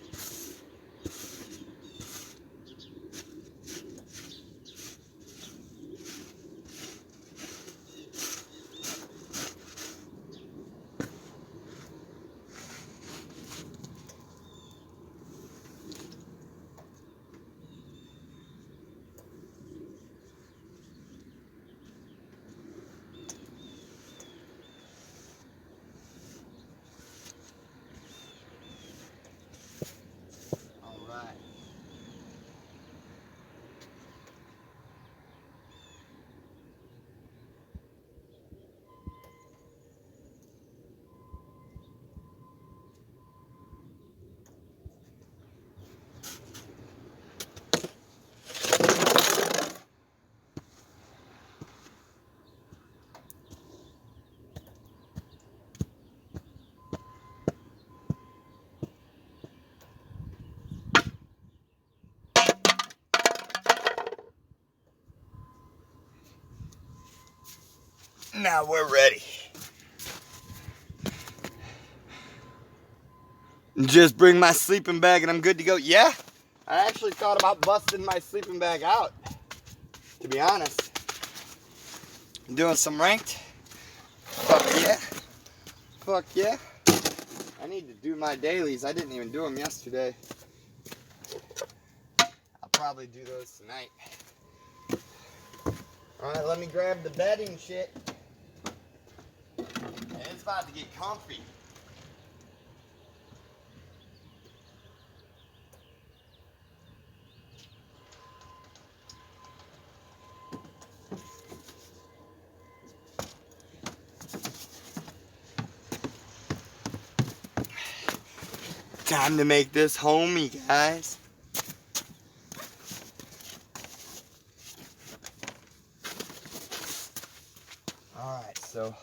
Now we're ready. Just bring my sleeping bag and I'm good to go. Yeah, I actually thought about busting my sleeping bag out, to be honest. I'm doing some ranked. Fuck yeah. Fuck yeah. I need to do my dailies. I didn't even do them yesterday. I'll probably do those tonight. Alright, let me grab the bedding shit. And it's about to get comfy. Time to make this homey, guys. Alright, so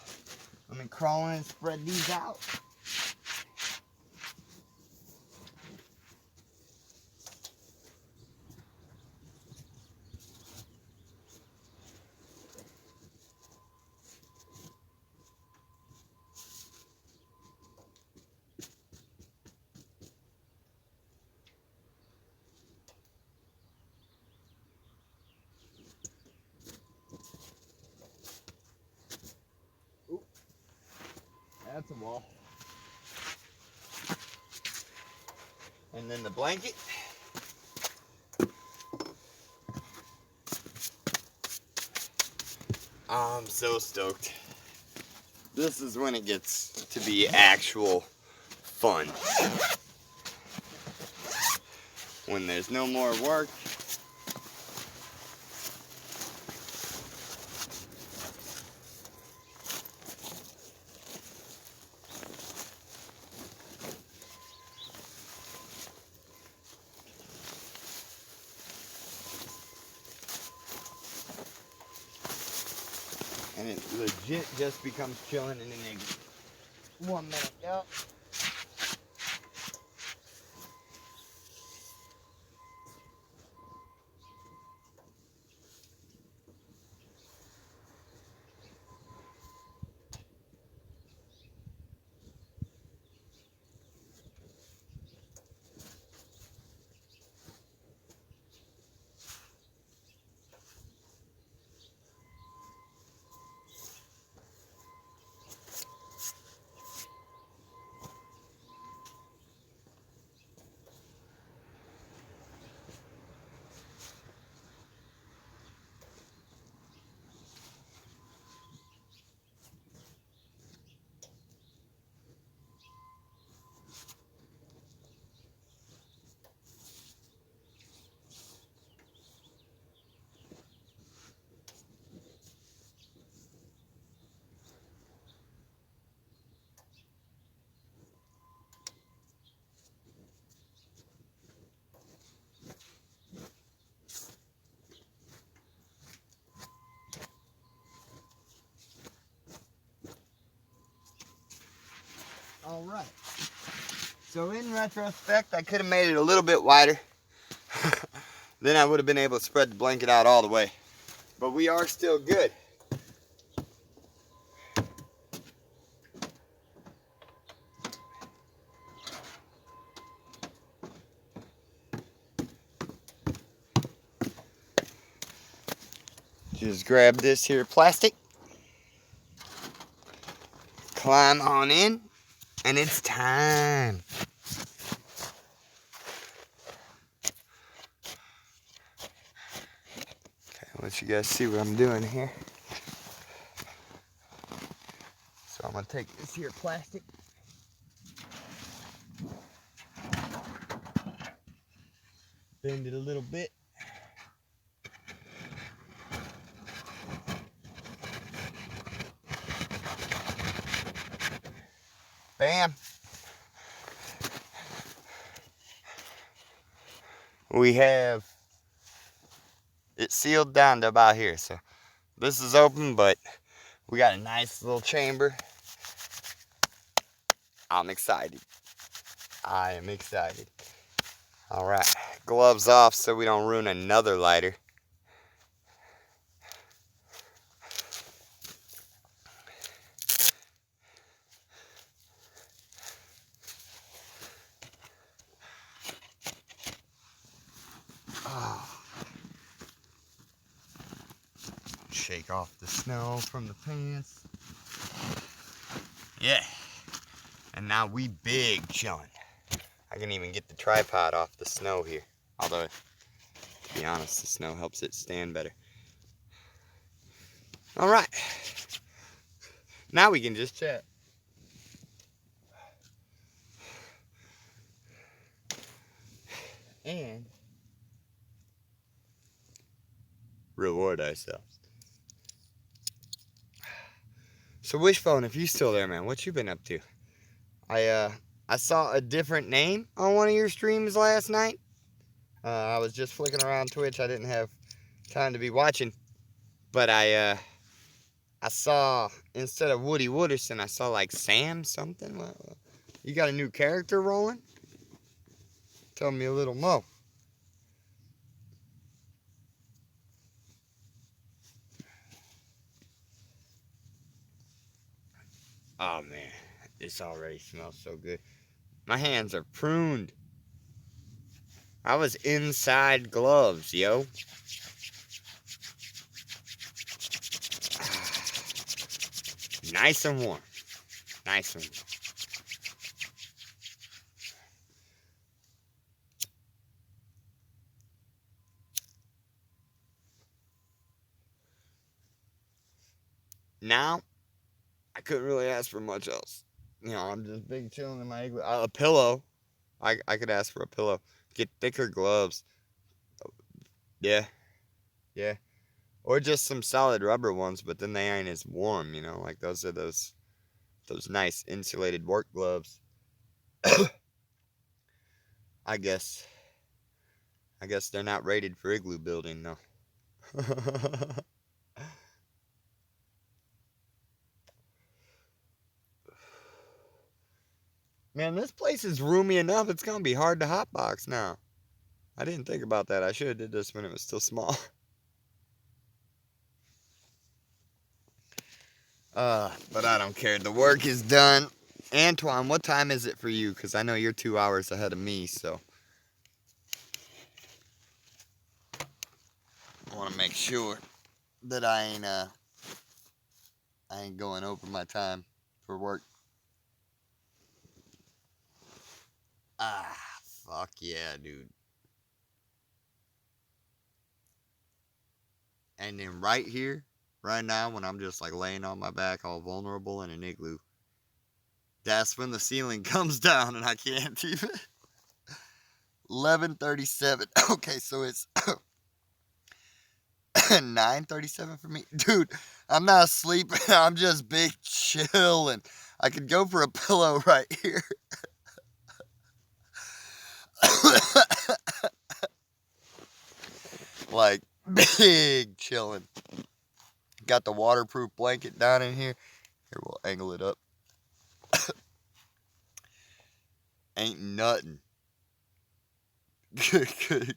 let me crawl in and spread these out. That's a wall. And then the blanket. I'm so stoked. This is when it gets to be actual fun. When there's no more work. And it legit just becomes chilling in an igloo. 1 minute, yep. All right. So in retrospect, I could have made it a little bit wider. Then I would have been able to spread the blanket out all the way. But we are still good. Just grab this here plastic. Climb on in. And it's time. Okay, I'll let you guys see what I'm doing here. So I'm gonna take this here plastic. Bend it a little bit. Bam. We have it sealed down to about here. So this is open, but we got a nice little chamber. I'm excited. I am excited. All right, gloves off so we don't ruin another lighter. Oh. Shake off the snow from the pants. Yeah. And now we big chilling. I can even get the tripod off the snow here. Although, to be honest, the snow helps it stand better. All right. Now we can just chat. And reward ourselves. So Wishbone, if you still there, man, what you been up to? I saw a different name on one of your streams last night. I was just flicking around Twitch. I didn't have time to be watching, but I saw, instead of Woody Wooderson, I saw like Sam something. You got a new character rolling? Tell me a little more. Oh man, this already smells so good. My hands are pruned. I was inside gloves, yo. Nice and warm. Nice one. Now, I couldn't really ask for much else. You know, I'm just big chilling in my igloo. A pillow. I could ask for a pillow. Get thicker gloves. Yeah, yeah. Or just some solid rubber ones, but then they ain't as warm, you know. Like those are those nice insulated work gloves. I guess they're not rated for igloo building, though. Man, this place is roomy enough. It's gonna be hard to hotbox now. I didn't think about that. I should have did this when it was still small. But I don't care. The work is done. Antoine, what time is it for you? Because I know you're 2 hours ahead of me, so I want to make sure that I ain't going over my time for work. Ah, fuck yeah, dude. And then right here, right now, when I'm just like laying on my back all vulnerable in an igloo, that's when the ceiling comes down and I can't even. 11:37. Okay, so it's 9:37 for me. Dude, I'm not sleeping. I'm just big chilling. I could go for a pillow right here. Like, big chilling. Got the waterproof blanket down in here. Here, we'll angle it up. Ain't nothing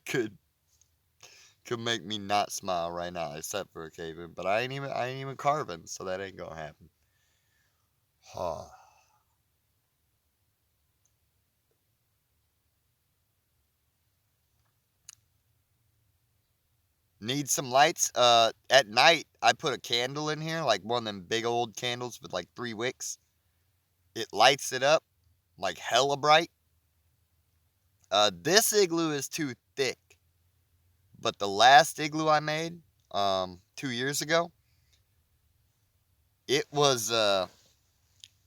could make me not smile right now, except for a cave-in. But I ain't even carving, so that ain't gonna happen. Huh. Need some lights. At night I put a candle in here, like one of them big old candles with like 3 wicks. It lights it up like hella bright. This igloo is too thick, but the last igloo I made, 2 years ago, it was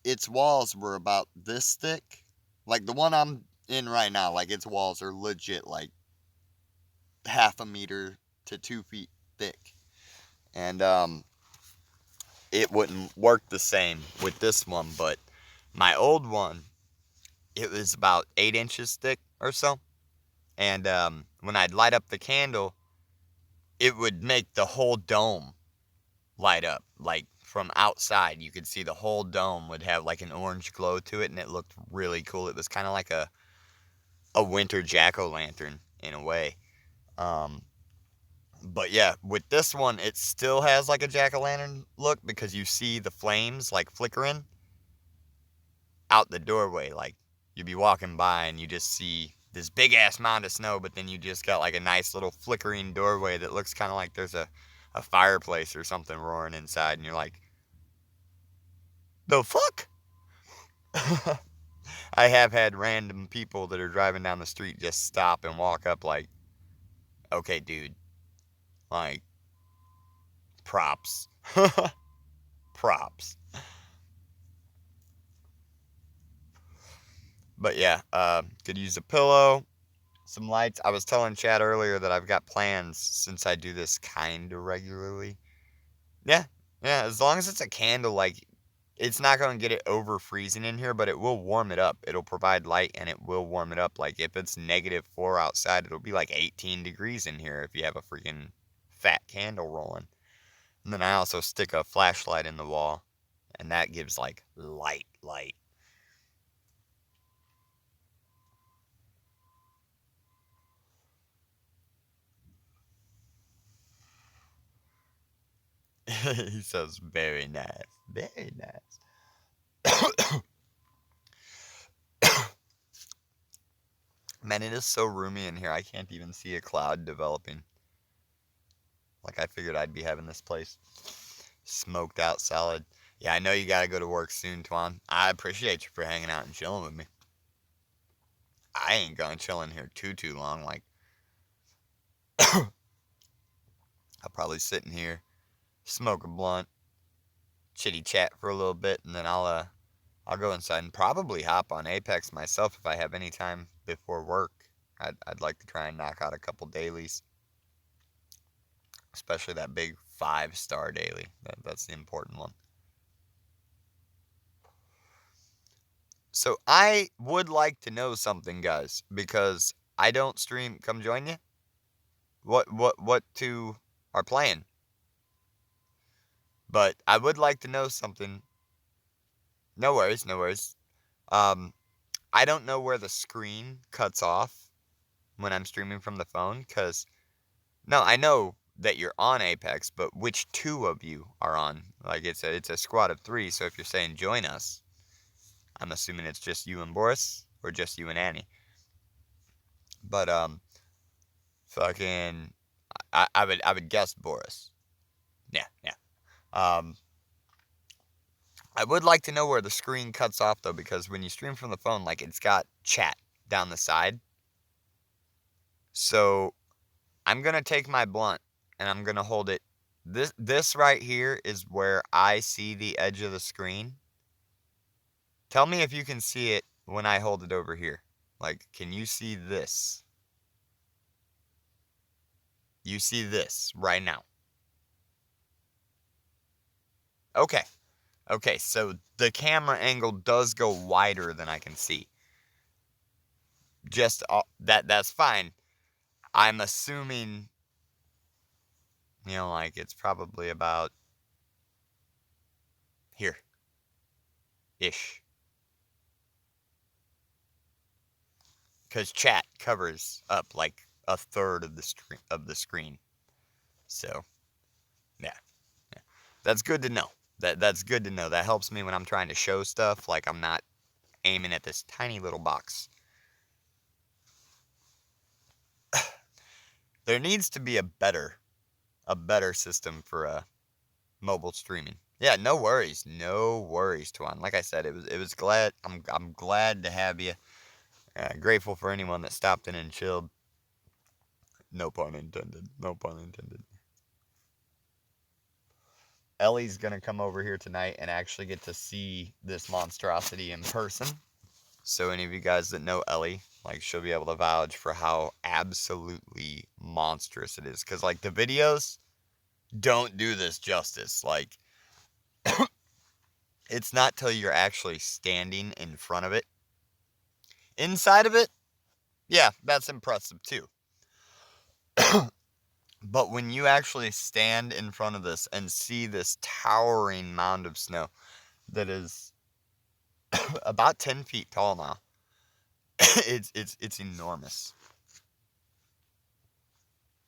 its walls were about this thick. Like the one I'm in right now, like its walls are legit like half a meter to 2 feet thick. And it wouldn't work the same with this one, but my old one, it was about 8 inches thick or so. And when I'd light up the candle, it would make the whole dome light up. Like from outside, you could see the whole dome would have like an orange glow to it, and it looked really cool. It was kind of like a winter jack-o'-lantern in a way. But yeah, with this one, it still has like a jack-o'-lantern look because you see the flames like flickering out the doorway. Like you'd be walking by and you just see this big ass mound of snow, but then you just got like a nice little flickering doorway that looks kind of like there's a fireplace or something roaring inside, and you're like, the fuck? I have had random people that are driving down the street just stop and walk up like, okay, dude, like, props. Props. But yeah, could use a pillow, some lights. I was telling Chad earlier that I've got plans since I do this kind of regularly. Yeah, yeah, as long as it's a candle, like, it's not going to get it over freezing in here, but it will warm it up. It'll provide light and it will warm it up. Like, if it's -4 outside, it'll be like 18 degrees in here if you have a freaking fat candle rolling. And then I also stick a flashlight in the wall, and that gives, like, light. He says, very nice. Very nice. Man, it is so roomy in here, I can't even see a cloud developing. Like I figured I'd be having this place smoked out solid. Yeah, I know you gotta go to work soon, Twan. I appreciate you for hanging out and chilling with me. I ain't gonna chill in here too long. Like, I'll probably sit in here, smoke a blunt, chitty chat for a little bit, and then I'll go inside and probably hop on Apex myself if I have any time before work. I'd like to try and knock out a couple dailies, especially that big 5-star daily. That's the important one. So I would like to know something, guys, because I don't stream. Come join you. What two are playing? But I would like to know something. No worries, no worries. Um, I don't know where the screen cuts off when I'm streaming from the phone, cause no, I know that you're on Apex, but which two of you are on? Like it's a squad of 3, so if you're saying join us, I'm assuming it's just you and Boris or just you and Annie. But fucking, I would guess Boris. Yeah, yeah. Um, I would like to know where the screen cuts off though, because when you stream from the phone, like it's got chat down the side. So I'm gonna take my blunt and I'm gonna hold it. This right here is where I see the edge of the screen. Tell me if you can see it when I hold it over here. Like, can you see this? You see this right now. Okay. Okay, so the camera angle does go wider than I can see. Just that's fine. I'm assuming, like it's probably about here ish. Cuz chat covers up like a third of the screen. So, yeah. Yeah. That's good to know. That's good to know. That helps me when I'm trying to show stuff, like I'm not aiming at this tiny little box. There needs to be a better system for mobile streaming. Yeah, no worries, Tuan. Like I said, it was glad. I'm glad to have you. Grateful for anyone that stopped in and chilled. No pun intended. No pun intended. Ellie's gonna come over here tonight and actually get to see this monstrosity in person. So any of you guys that know Ellie, like she'll be able to vouch for how absolutely monstrous it is. Cause like the videos don't do this justice. Like it's not till you're actually standing in front of it. Inside of it, yeah, that's impressive too. But when you actually stand in front of this and see this towering mound of snow that is about 10 feet tall now, it's enormous.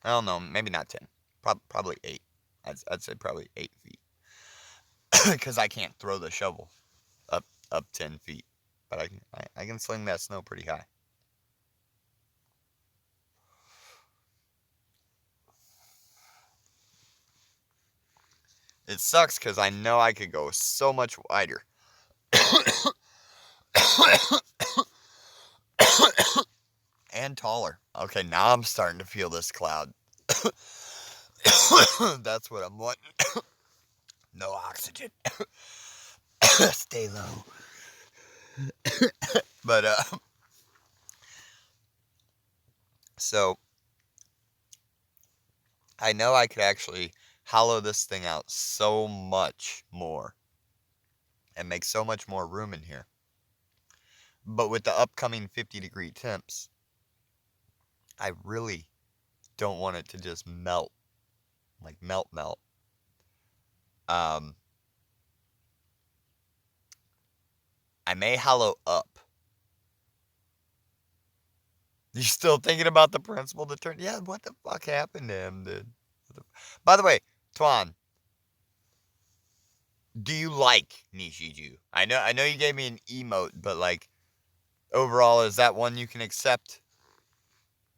I don't know, maybe not 10, probably 8. I'd say probably 8 feet, because I can't throw the shovel up 10 feet, but I can sling that snow pretty high. It sucks because I know I could go so much wider. And taller. Okay, now I'm starting to feel this cloud. That's what I'm wanting. No oxygen. Stay low. But, so, I know I could actually hollow this thing out so much more and make so much more room in here. But with the upcoming 50-degree temps, I really don't want it to just melt. Like melt. I may hollow up. You still thinking about the principal to turn? Yeah, what the fuck happened to him, dude? By the way, Tuan, do you like Nishiju? I know you gave me an emote, but like overall, is that one you can accept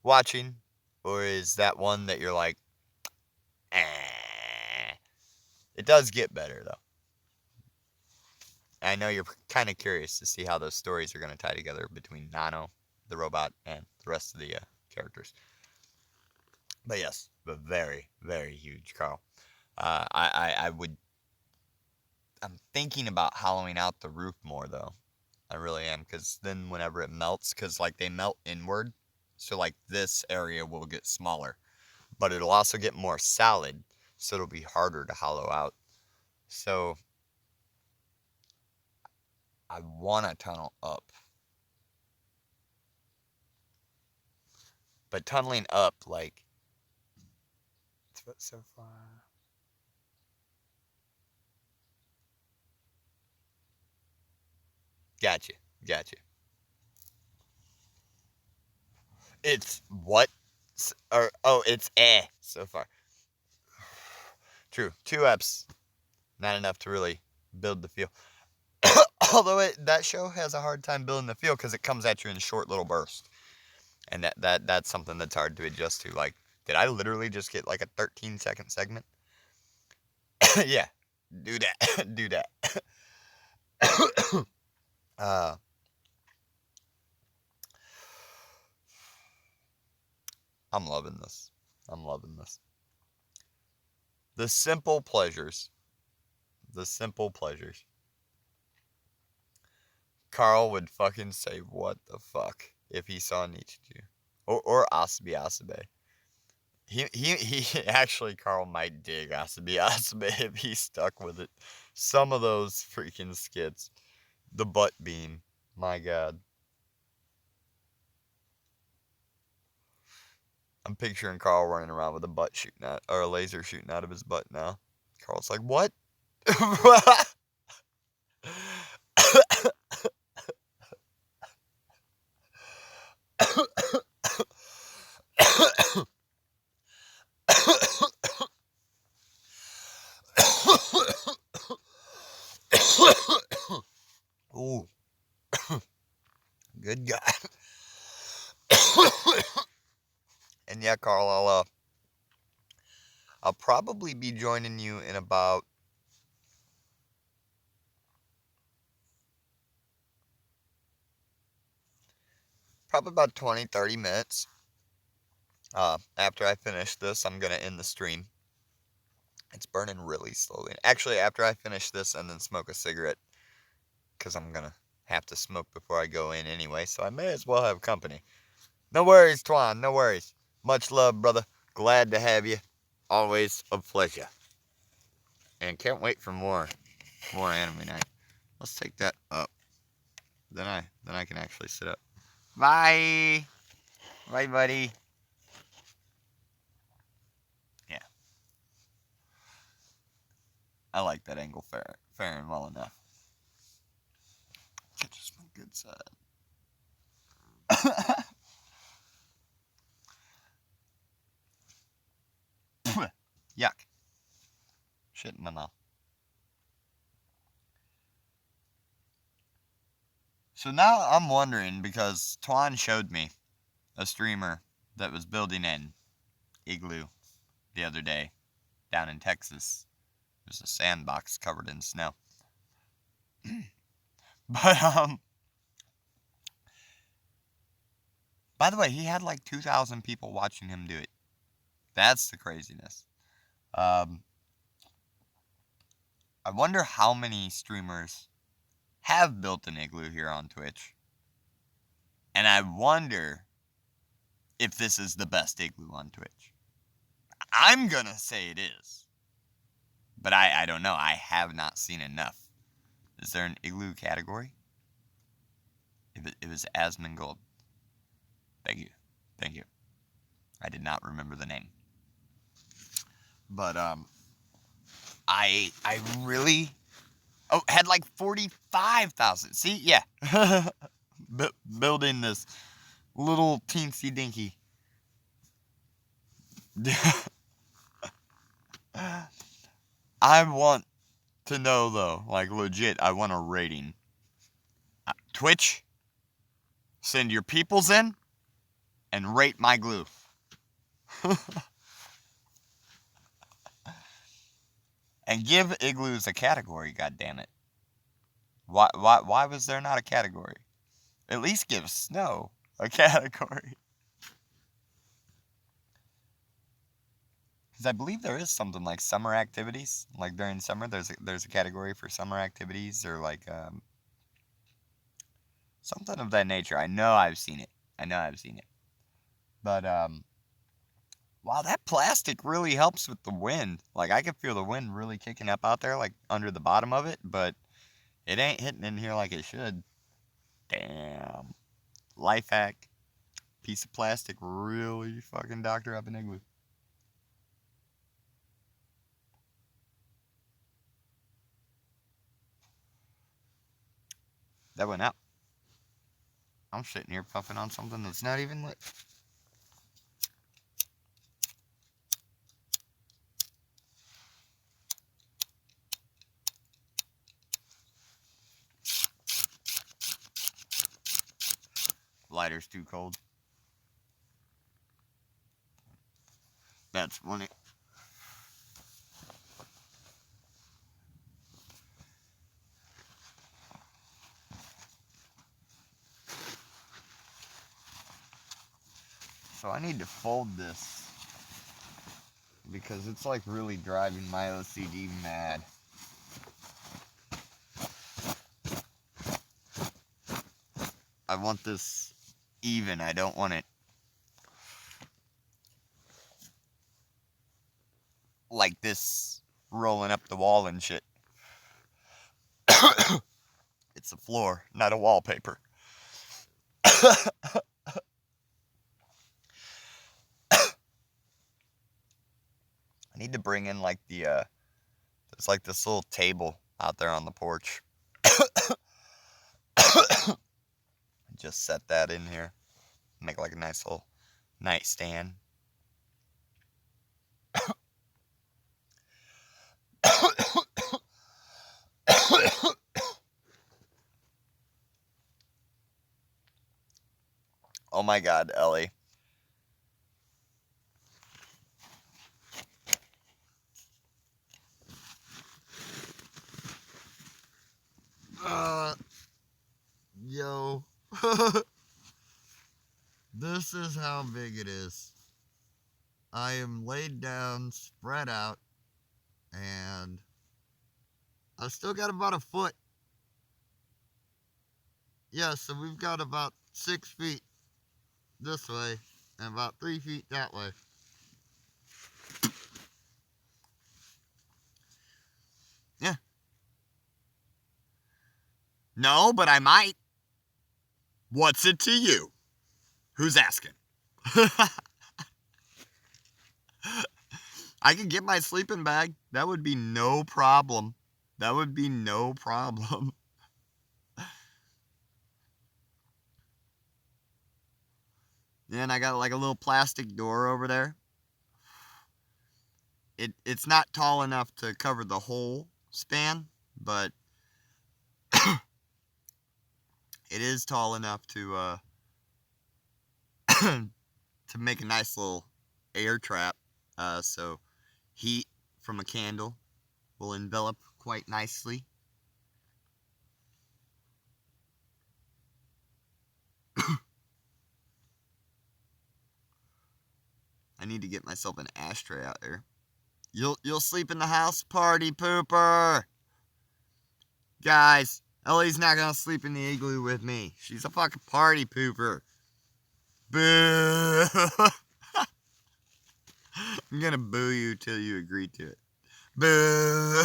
watching, or is that one that you're like, eh? It does get better though. I know you're kind of curious to see how those stories are going to tie together between Nano, the robot, and the rest of the characters. But yes, but very, very huge, Carl. I'm thinking about hollowing out the roof more, though. I really am, because then whenever it melts, because, like, they melt inward, so, like, this area will get smaller. But it'll also get more solid, so it'll be harder to hollow out. So, I want to tunnel up. But tunneling up, like, it's so far. Gotcha. It's what? Or, oh, it's so far. True. 2 eps. Not enough to really build the feel. Although that show has a hard time building the feel because it comes at you in short little bursts. And that's something that's hard to adjust to. Like, did I literally just get like a 13-second segment? Yeah. Do that. Do that. I'm loving this. The simple pleasures. Carl would fucking say, what the fuck, if he saw Nichiju. Or Asabe. He actually, Carl might dig Asabe if he stuck with it. Some of those freaking skits. The butt beam. My God. I'm picturing Carl running around with a laser shooting out of his butt now. Carl's like, what? Ooh. Good God. And yeah, Carl, I'll probably be joining you in about probably about 20, 30 minutes. After I finish this, I'm going to end the stream. It's burning really slowly. Actually, after I finish this and then smoke a cigarette, because I'm going to have to smoke before I go in anyway, so I may as well have company. No worries, Twan, no worries. Much love, brother. Glad to have you. Always a pleasure. And can't wait for more anime night. Let's take that up. Then I can actually sit up. Bye. Bye, buddy. Yeah. I like that angle fair and well enough. Catch my good side. Yuck. Shit in my mouth. So now I'm wondering, because Twan showed me a streamer that was building an igloo the other day down in Texas. It was a sandbox covered in snow. But, by the way, he had like 2,000 people watching him do it. That's the craziness. I wonder how many streamers have built an igloo here on Twitch. And I wonder if this is the best igloo on Twitch. I'm gonna say it is. But I don't know. I have not seen enough. Is there an igloo category? It was Asmongold. Thank you. I did not remember the name. But I really had like 45,000. See, yeah. Building this little teensy dinky. I want to know though, like legit, I want a rating. Twitch, send your peoples in and rate my glue. And give igloos a category, goddammit. Why was there not a category? At least give snow a category. Because I believe there is something like summer activities. Like during summer, there's a category for summer activities or like something of that nature. I know I've seen it. But wow, that plastic really helps with the wind. Like I can feel the wind really kicking up out there, like under the bottom of it. But it ain't hitting in here like it should. Damn. Life hack. Piece of plastic really fucking doctor up an igloo. That went out. I'm sitting here puffing on something that's not even lit. Lighter's too cold. That's funny. So I need to fold this because it's like really driving my OCD mad. I want this even. I don't want it like this rolling up the wall and shit. It's a floor, not a wallpaper. I need to bring in like there's like this little table out there on the porch. Just set that in here. Make like a nice little nightstand. Oh my God, Ellie. Yo. This is how big it is. I am laid down, spread out, and I've still got about a foot. Yeah, so we've got about 6 feet this way and about 3 feet that way. Yeah. No, but I might. What's it to you? Who's asking? I could get my sleeping bag. That would be no problem. That would be no problem. And I got like a little plastic door over there. It's not tall enough to cover the whole span, but it is tall enough to to make a nice little air trap. So heat from a candle will envelop quite nicely. I need to get myself an ashtray out there. You'll sleep in the house, party pooper. Guys, Ellie's not gonna sleep in the igloo with me. She's a fucking party pooper. Boo! I'm gonna boo you till you agree to it. Boo!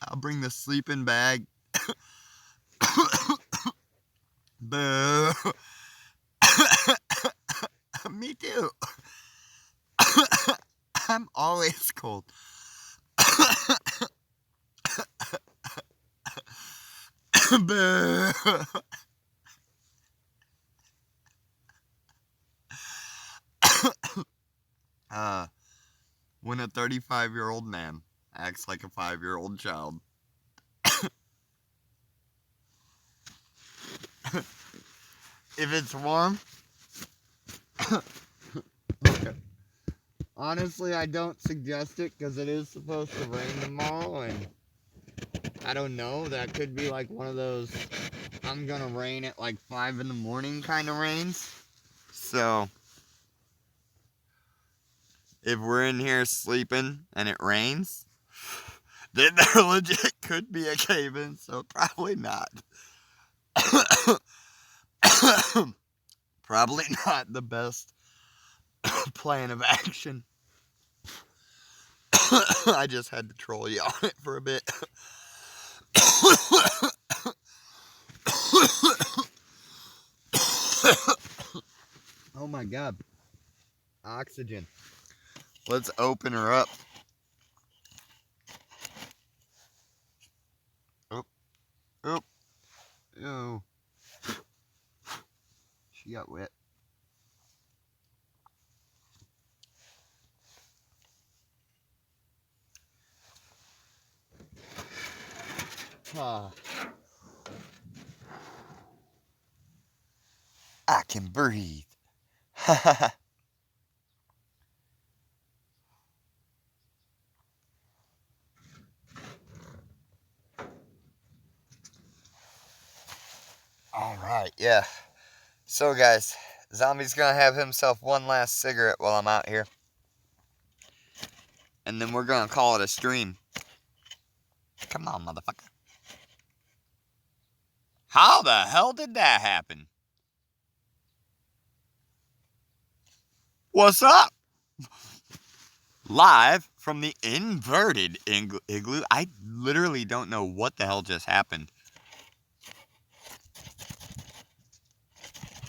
I'll bring the sleeping bag. Boo! Me too. I'm always cold. Boo! When a 35-year-old man acts like a 5-year-old child. If it's warm, okay. Honestly, I don't suggest it because it is supposed to rain tomorrow, and I don't know. That could be like one of those I'm gonna rain at like 5 in the morning kind of rains. So if we're in here sleeping and it rains, then there legit could be a cave-in, so probably not. Probably not the best plan of action. I just had to troll you on it for a bit. Oh my god. Oxygen. Let's open her up. Oop. Oop. Ew. She got wet. Ah. I can breathe. Alright, yeah. So guys, Zombie's gonna have himself one last cigarette while I'm out here. And then we're gonna call it a stream. Come on, motherfucker. How the hell did that happen? What's up? Live from the inverted igloo. I literally don't know what the hell just happened.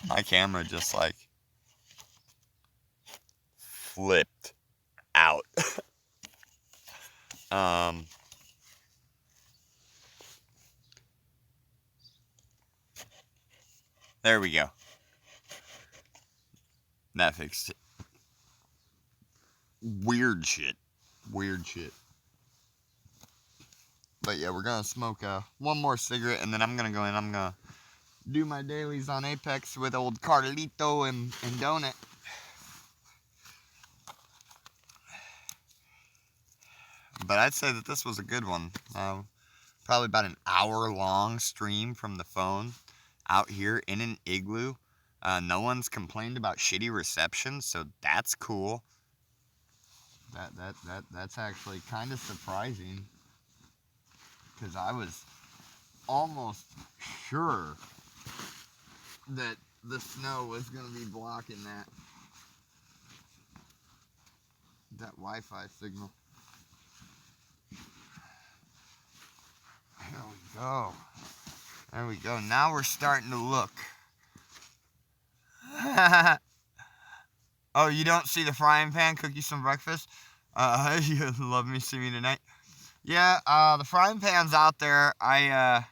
My camera just like flipped out. There we go. That fixed it. Weird shit. Weird shit. But yeah, we're gonna smoke one more cigarette, and then I'm gonna go in. I'm gonna do my dailies on Apex with old Carlito and Donut. But I'd say that this was a good one. Probably about an hour-long stream from the phone out here in an igloo. No one's complained about shitty reception, so that's cool. That's actually kind of surprising, because I was almost sure that the snow was going to be blocking that Wi-Fi signal. There we go. There we go. Now we're starting to look. Oh, you don't see the frying pan? Cook you some breakfast? You love me, see me tonight. Yeah, the frying pan's out there. I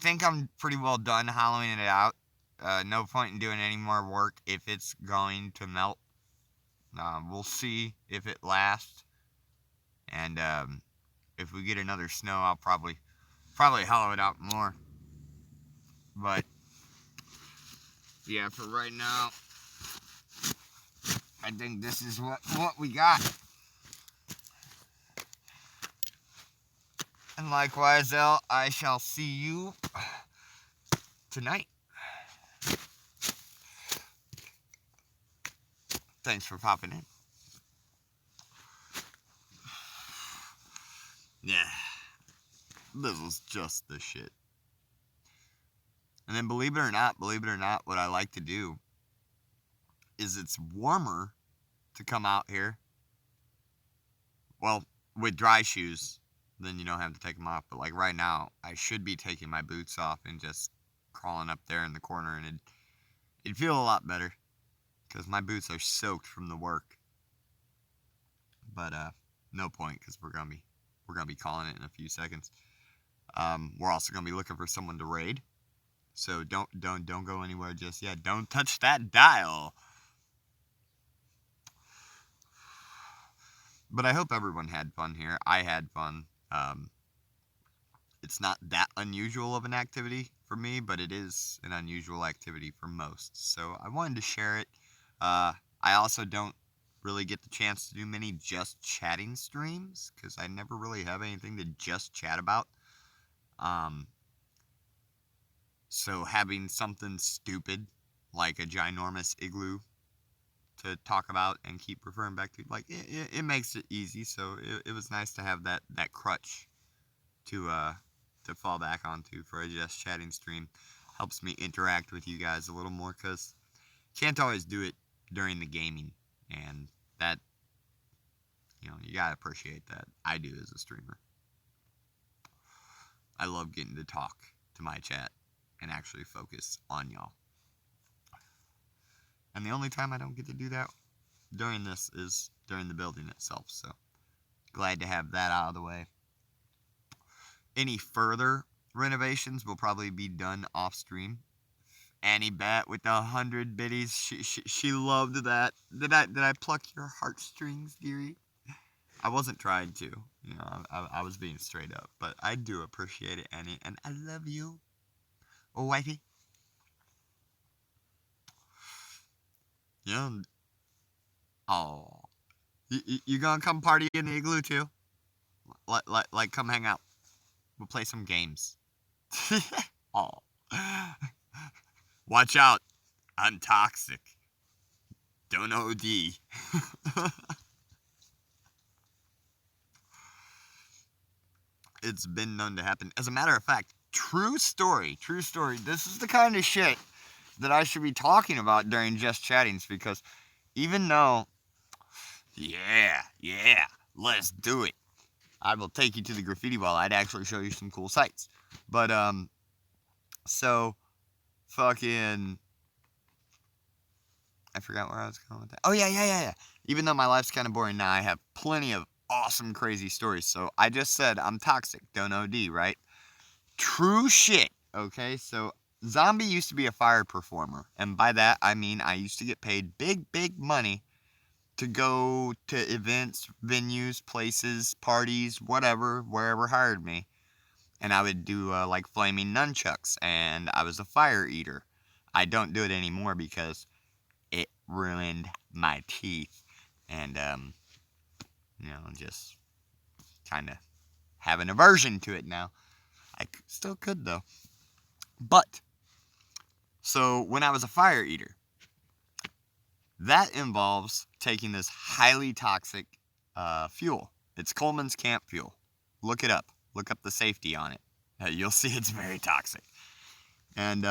think I'm pretty well done hollowing it out. No point in doing any more work if it's going to melt. We'll see if it lasts. And if we get another snow, I'll probably hollow it out more. But yeah, for right now, I think this is what we got. And likewise, Elle, I shall see you tonight. Thanks for popping in. Yeah, this was just the shit. And then believe it or not, what I like to do is it's warmer to come out here. Well, with dry shoes, then you don't have to take them off. But like right now, I should be taking my boots off and just crawling up there in the corner, and it'd feel a lot better because my boots are soaked from the work. But no point, because we're gonna be calling it in a few seconds. We're also gonna be looking for someone to raid. So don't go anywhere just yet. Don't touch that dial. But I hope everyone had fun here. I had fun. It's not that unusual of an activity for me, but it is an unusual activity for most. So I wanted to share it. I also don't really get the chance to do many just chatting streams because I never really have anything to just chat about. So having something stupid like a ginormous igloo to talk about and keep referring back to, like, it makes it easy. So it was nice to have that crutch to fall back onto for a just chatting stream. Helps me interact with you guys a little more because can't always do it during the gaming, and that, you gotta appreciate that. I do as a streamer. I love getting to talk to my chat and actually focus on y'all. And the only time I don't get to do that during this is during the building itself, so glad to have that out of the way. Any further renovations will probably be done off stream. Annie Bat with the 100 biddies, she loved that. Did I pluck your heartstrings, dearie? I wasn't trying to, I was being straight up, but I do appreciate it, Annie, and I love you. Oh, wifey. Yeah. Oh, you gonna come party in the igloo too? Like come hang out. We'll play some games. Oh. Watch out. I'm toxic. Don't OD. It's been known to happen. As a matter of fact, true story. This is the kind of shit that I should be talking about during Just Chattings, because even though, yeah, let's do it. I will take you to the graffiti wall. I'd actually show you some cool sights. But, so, fucking, I forgot where I was going with that. Oh, yeah. Even though my life's kind of boring now, I have plenty of awesome, crazy stories. So, I just said I'm toxic, don't OD, right? True shit, okay? So, Zombie used to be a fire performer. And by that, I mean I used to get paid big money to go to events, venues, places, parties, whatever, wherever hired me. And I would do, like, flaming nunchucks, and I was a fire eater. I don't do it anymore because it ruined my teeth. And, just kind of have an aversion to it now. I still could, though. But, so when I was a fire eater, that involves taking this highly toxic fuel. It's Coleman's Camp fuel. Look it up. Look up the safety on it. You'll see it's very toxic. And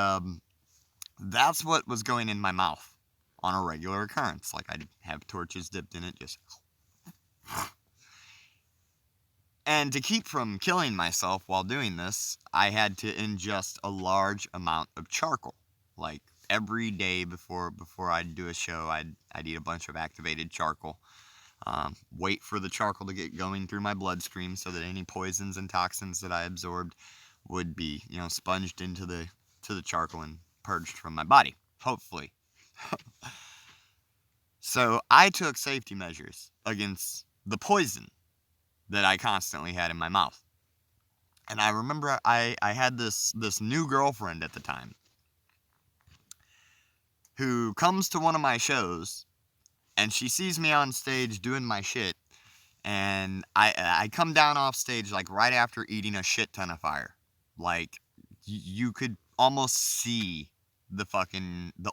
that's what was going in my mouth on a regular occurrence. Like, I'd have torches dipped in it, just... And to keep from killing myself while doing this, I had to ingest a large amount of charcoal. Like, every day before I'd do a show, I'd eat a bunch of activated charcoal. Wait for the charcoal to get going through my bloodstream so that any poisons and toxins that I absorbed would be, sponged into the charcoal and purged from my body, hopefully. So I took safety measures against the poison that I constantly had in my mouth. And I remember I had this new girlfriend at the time who comes to one of my shows, and she sees me on stage doing my shit, and I come down off stage, like, right after eating a shit ton of fire. Like, you could almost see the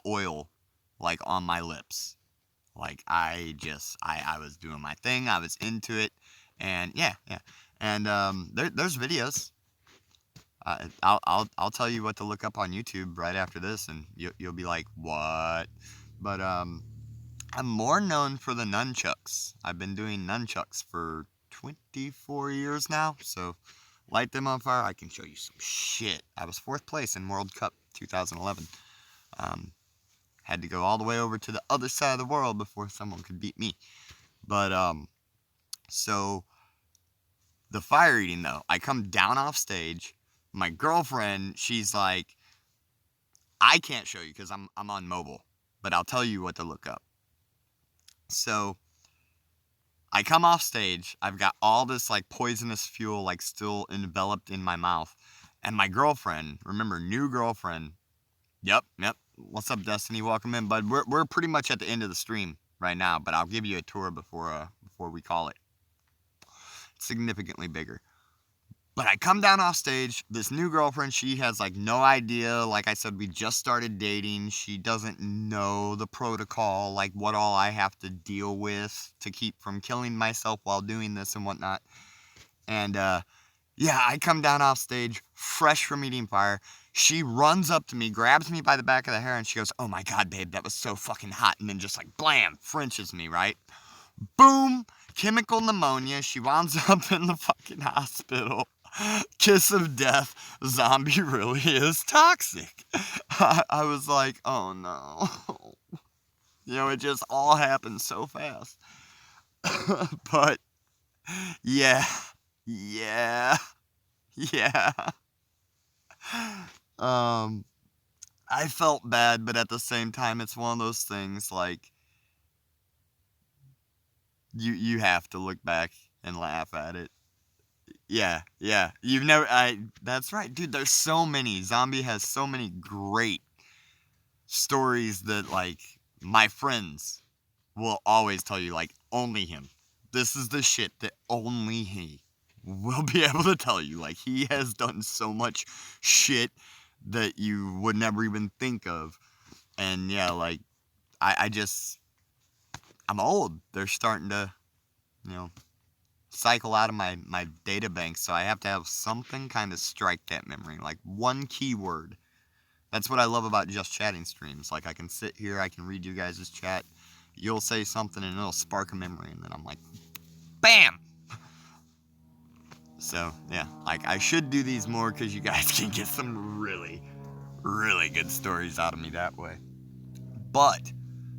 oil, like, on my lips. Like, I was doing my thing, I was into it, and yeah. And there's videos. I'll tell you what to look up on YouTube right after this, and you'll be like, what? But I'm more known for the nunchucks. I've been doing nunchucks for 24 years now, so light them on fire. I can show you some shit. I was 4th place in World Cup 2011. Had to go all the way over to the other side of the world before someone could beat me. But so the fire eating, though, I come down off stage. My girlfriend, she's like, I can't show you because I'm on mobile, but I'll tell you what to look up. So I come off stage. I've got all this, like, poisonous fuel, like, still enveloped in my mouth. And my girlfriend, remember, new girlfriend. Yep. What's up, Destiny? Welcome in, bud. We're pretty much at the end of the stream right now, but I'll give you a tour before we call it. It's significantly bigger. But I come down off stage, this new girlfriend, she has like no idea. Like I said, we just started dating. She doesn't know the protocol, like what all I have to deal with to keep from killing myself while doing this and whatnot. And yeah, I come down off stage, fresh from eating fire. She runs up to me, grabs me by the back of the hair, and she goes, "Oh my God, babe, that was so fucking hot." And then just like, blam, Frenches me, right? Boom, chemical pneumonia. She winds up in the fucking hospital. Kiss of death. Zombie really is toxic. I was like, oh no. You know, it just all happened so fast. But yeah, yeah, yeah. I felt bad, but at the same time, it's one of those things like you have to look back and laugh at it. Yeah, yeah. That's right, dude. There's so many. Zombie has so many great stories that, like, my friends will always tell you, like, only him. This is the shit that only he will be able to tell you. Like, he has done so much shit that you would never even think of. And yeah, like, I'm old. They're starting to, you know, cycle out of my data bank, so I have to have something kind of strike that memory, like one keyword. That's what I love about just chatting streams. Like, I can sit here, I can read you guys' chat, you'll say something and it'll spark a memory, and then I'm like, BAM! So, yeah, like, I should do these more because you guys can get some really, really good stories out of me that way. But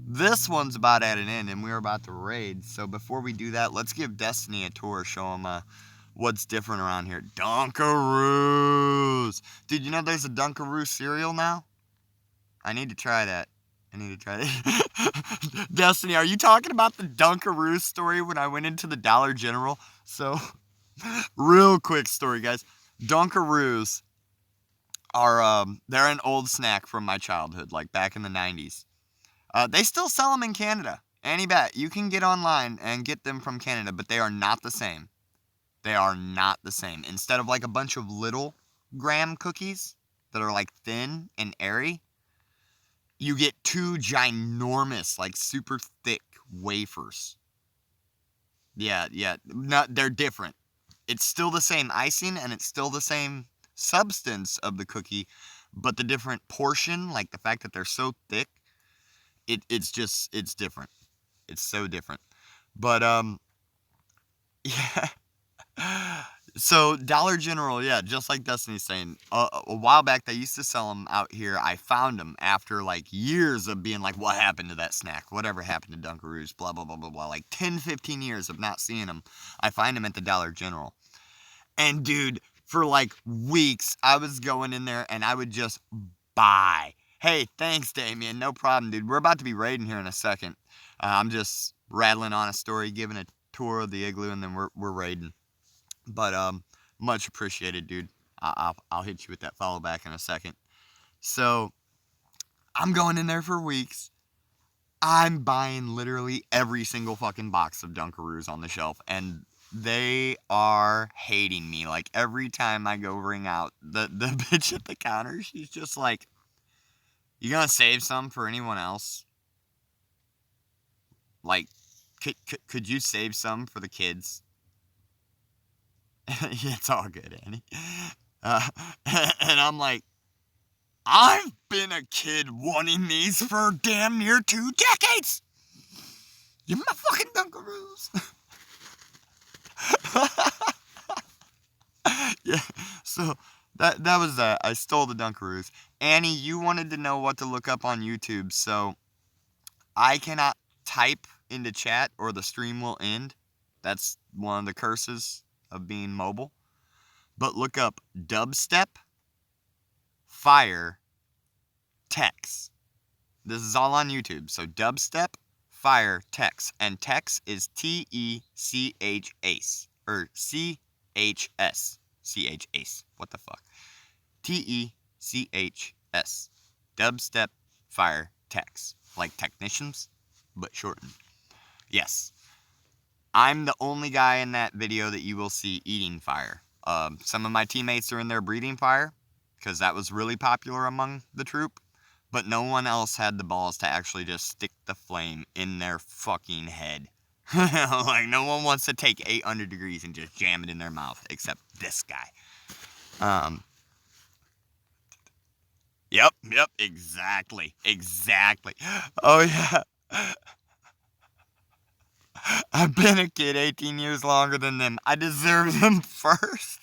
this one's about at an end, and we're about to raid. So before we do that, let's give Destiny a tour, show him what's different around here. Dunkaroos! Dude, you know there's a Dunkaroo cereal now? I need to try that. Destiny, are you talking about the Dunkaroo story when I went into the Dollar General? So, real quick story, guys. Dunkaroos are, they're an old snack from my childhood, like back in the 90s. They still sell them in Canada. Any bet. You can get online and get them from Canada, but they are not the same. They are not the same. Instead of like a bunch of little graham cookies that are like thin and airy, you get two ginormous, like super thick wafers. Yeah. They're different. It's still the same icing and it's still the same substance of the cookie, but the different portion, like the fact that they're so thick, it's different. It's so different. But yeah. So Dollar General, yeah, just like Destiny's saying, a while back they used to sell them out here. I found them after like years of being like, what happened to that snack? Whatever happened to Dunkaroos? Blah, blah, blah, blah, blah. Like 10, 15 years of not seeing them. I find them at the Dollar General. And dude, for like weeks, I was going in there and I would just buy. Hey, thanks, Damien. No problem, dude. We're about to be raiding here in a second. I'm just rattling on a story, giving a tour of the Igloo, and then we're raiding. But much appreciated, dude. I'll hit you with that follow back in a second. So I'm going in there for weeks. I'm buying literally every single fucking box of Dunkaroos on the shelf, and they are hating me. Like, every time I go ring out, the bitch at the counter, she's just like, "You gonna save some for anyone else? Like, could you save some for the kids?" Yeah, it's all good, Annie. And I'm like, I've been a kid wanting these for damn near 2 decades. Give me my fucking Dunkaroos. Yeah, so that was that. I stole the Dunkaroos. Annie, you wanted to know what to look up on YouTube, so I cannot type into chat or the stream will end. That's one of the curses of being mobile. But look up dubstep fire Tex. This is all on YouTube. So dubstep fire Tex, and Tex is TECH ace or CHS. CH What the fuck? TECHS. Dubstep fire Tex, like technicians, but shortened. Yes. I'm the only guy in that video that you will see eating fire. Some of my teammates are in there breathing fire, because that was really popular among the troop. But no one else had the balls to actually just stick the flame in their fucking head. Like, no one wants to take 800 degrees and just jam it in their mouth, except this guy. Yep, exactly. Oh, yeah. I've been a kid 18 years longer than them. I deserve them first.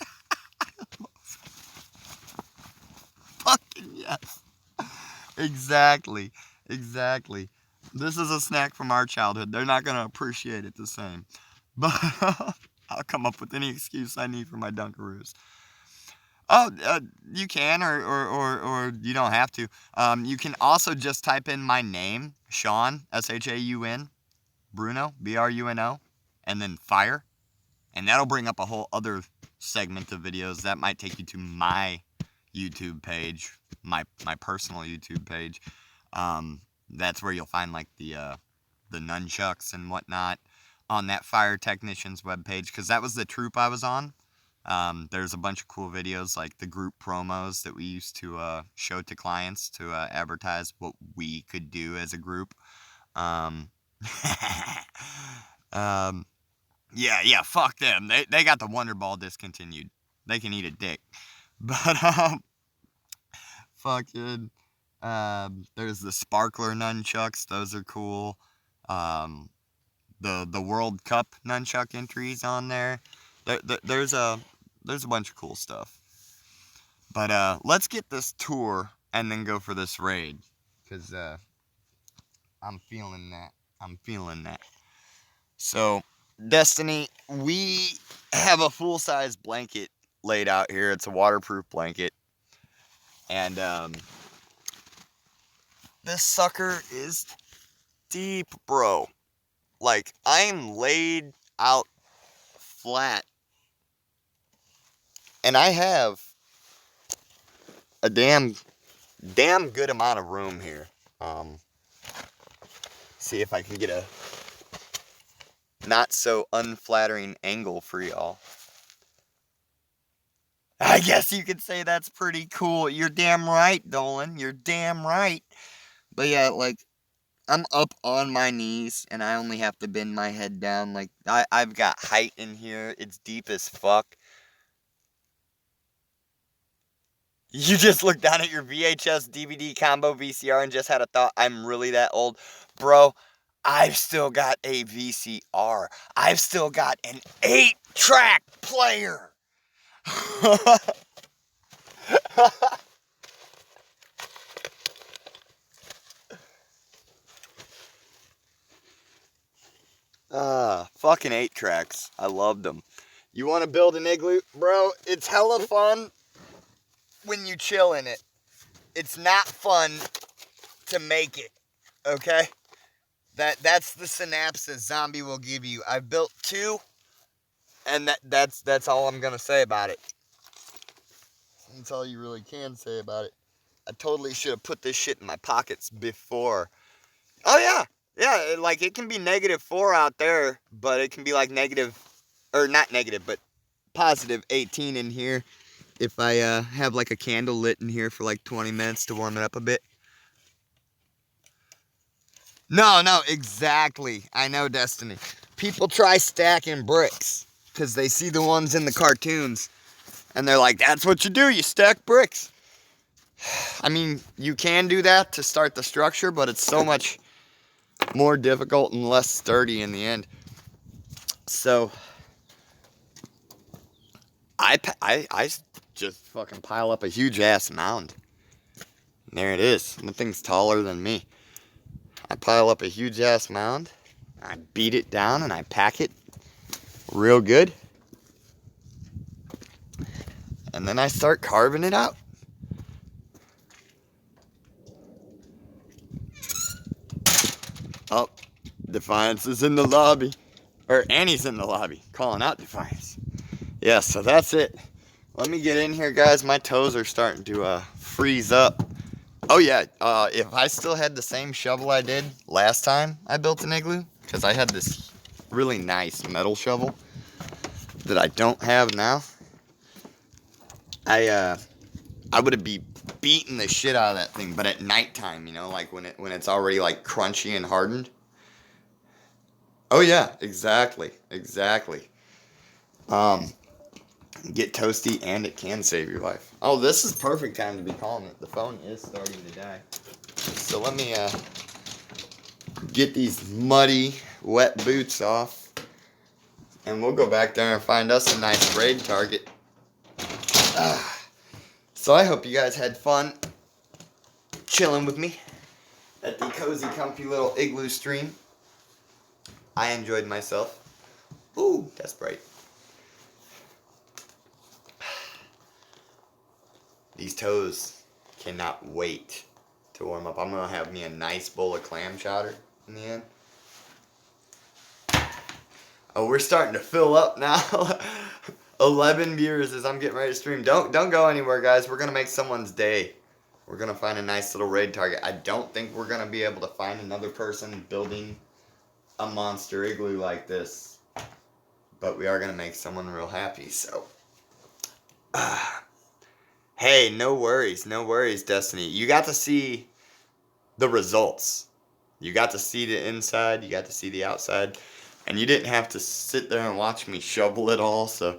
Fucking yes. Exactly. This is a snack from our childhood. They're not going to appreciate it the same. But I'll come up with any excuse I need for my Dunkaroos. Oh, you can, or you don't have to. You can also just type in my name, Shaun, S-H-A-U-N, Bruno, B-R-U-N-O, and then fire. And that'll bring up a whole other segment of videos. That might take you to my YouTube page, my personal YouTube page. That's where you'll find like the nunchucks and whatnot on that Fire Technicians webpage, because that was the troop I was on. There's a bunch of cool videos like the group promos that we used to show to clients to advertise what we could do as a group. Yeah, fuck them. They got the Wonder Ball discontinued. They can eat a dick. But fucking there's the sparkler nunchucks. Those are cool. The World Cup nunchuck entries on there. There's a bunch of cool stuff. But let's get this tour and then go for this raid, cause I'm feeling that. So, Destiny, we have a full-size blanket laid out here. It's a waterproof blanket. And this sucker is deep, bro. Like, I'm laid out flat. And I have a damn good amount of room here. See if I can get a not so unflattering angle for y'all. I guess you could say that's pretty cool. You're damn right, Dolan. You're damn right. But yeah, like, I'm up on my knees, and I only have to bend my head down. Like, I've got height in here. It's deep as fuck. You just looked down at your VHS DVD combo VCR and just had a thought, I'm really that old. Bro, I've still got a VCR. I've still got an 8-track player. Fucking 8 tracks. I loved them. You want to build an igloo? Bro, it's hella fun when you chill in it. It's not fun to make it, okay? That's the synapses Zombie will give you. I've built 2, and that's all I'm gonna say about it. That's all you really can say about it. I totally should have put this shit in my pockets before. Oh yeah. Yeah, like, it can be -4 out there, but it can be like not negative, but positive 18 in here if I have like a candle lit in here for like 20 minutes to warm it up a bit. No, exactly. I know, Destiny. People try stacking bricks because they see the ones in the cartoons, and they're like, that's what you do, you stack bricks. I mean, you can do that to start the structure, but it's so much more difficult and less sturdy in the end. So I just fucking pile up a huge ass mound. And there it is. The thing's taller than me. I pile up a huge ass mound. I beat it down and I pack it real good. And then I start carving it out. Oh, Defiance is in the lobby. Or Annie's in the lobby, calling out Defiance. Yeah, so that's it. Let me get in here, guys. My toes are starting to freeze up. Oh yeah, if I still had the same shovel I did last time I built an igloo, because I had this really nice metal shovel that I don't have now. I would be beating the shit out of that thing, but at nighttime, you know, like when it's already like crunchy and hardened. Oh yeah, exactly. Get toasty and it can save your life. Oh, this is perfect time to be calling it. The phone is starting to die. So let me get these muddy, wet boots off, and we'll go back there and find us a nice raid target. So I hope you guys had fun chilling with me at the cozy, comfy little igloo stream. I enjoyed myself. Ooh, that's bright. These toes cannot wait to warm up. I'm going to have me a nice bowl of clam chowder in the end. Oh, we're starting to fill up now. 11 viewers as I'm getting ready to stream. Don't go anywhere, guys. We're going to make someone's day. We're going to find a nice little raid target. I don't think we're going to be able to find another person building a monster igloo like this. But we are going to make someone real happy, so. Hey, no worries, Destiny. You got to see the results. You got to see the inside, you got to see the outside. And you didn't have to sit there and watch me shovel it all, so.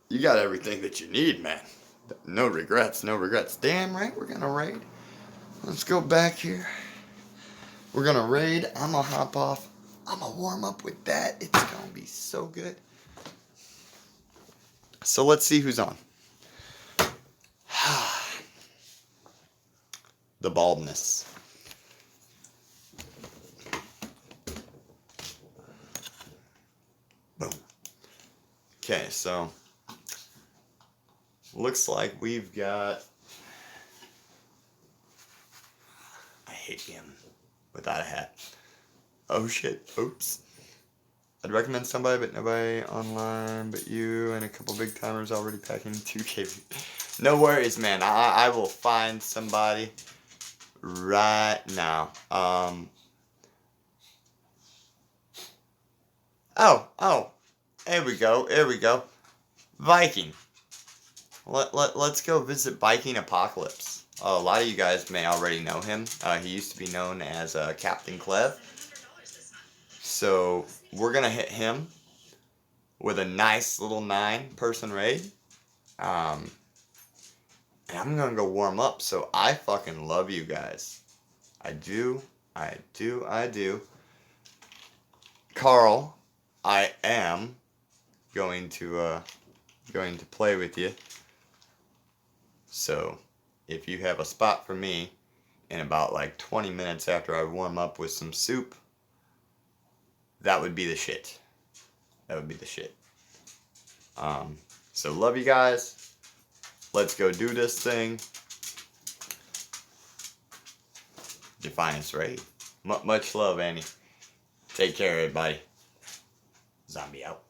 You got everything that you need, man. No regrets. Damn right, we're going to raid. Let's go back here. We're going to raid. I'm going to hop off. I'm going to warm up with that. It's going to be so good. So let's see who's on. The baldness. Boom. Okay, so looks like we've got. I hate him without a hat. Oh shit. Oops. I'd recommend somebody, but nobody online but you and a couple big timers already packing 2K. No worries, man. I will find somebody right now. Oh. Here we go. Viking. Let's go visit Viking Apocalypse. A lot of you guys may already know him. He used to be known as Captain Clev. So we're going to hit him with a nice little 9-person raid. And I'm going to go warm up. So I fucking love you guys. I do. Carl, I am going to play with you. So if you have a spot for me in about like 20 minutes after I warm up with some soup, that would be the shit. So love you guys. Let's go do this thing. Defiance raid. Much love, Annie. Take care, everybody. Zombie out.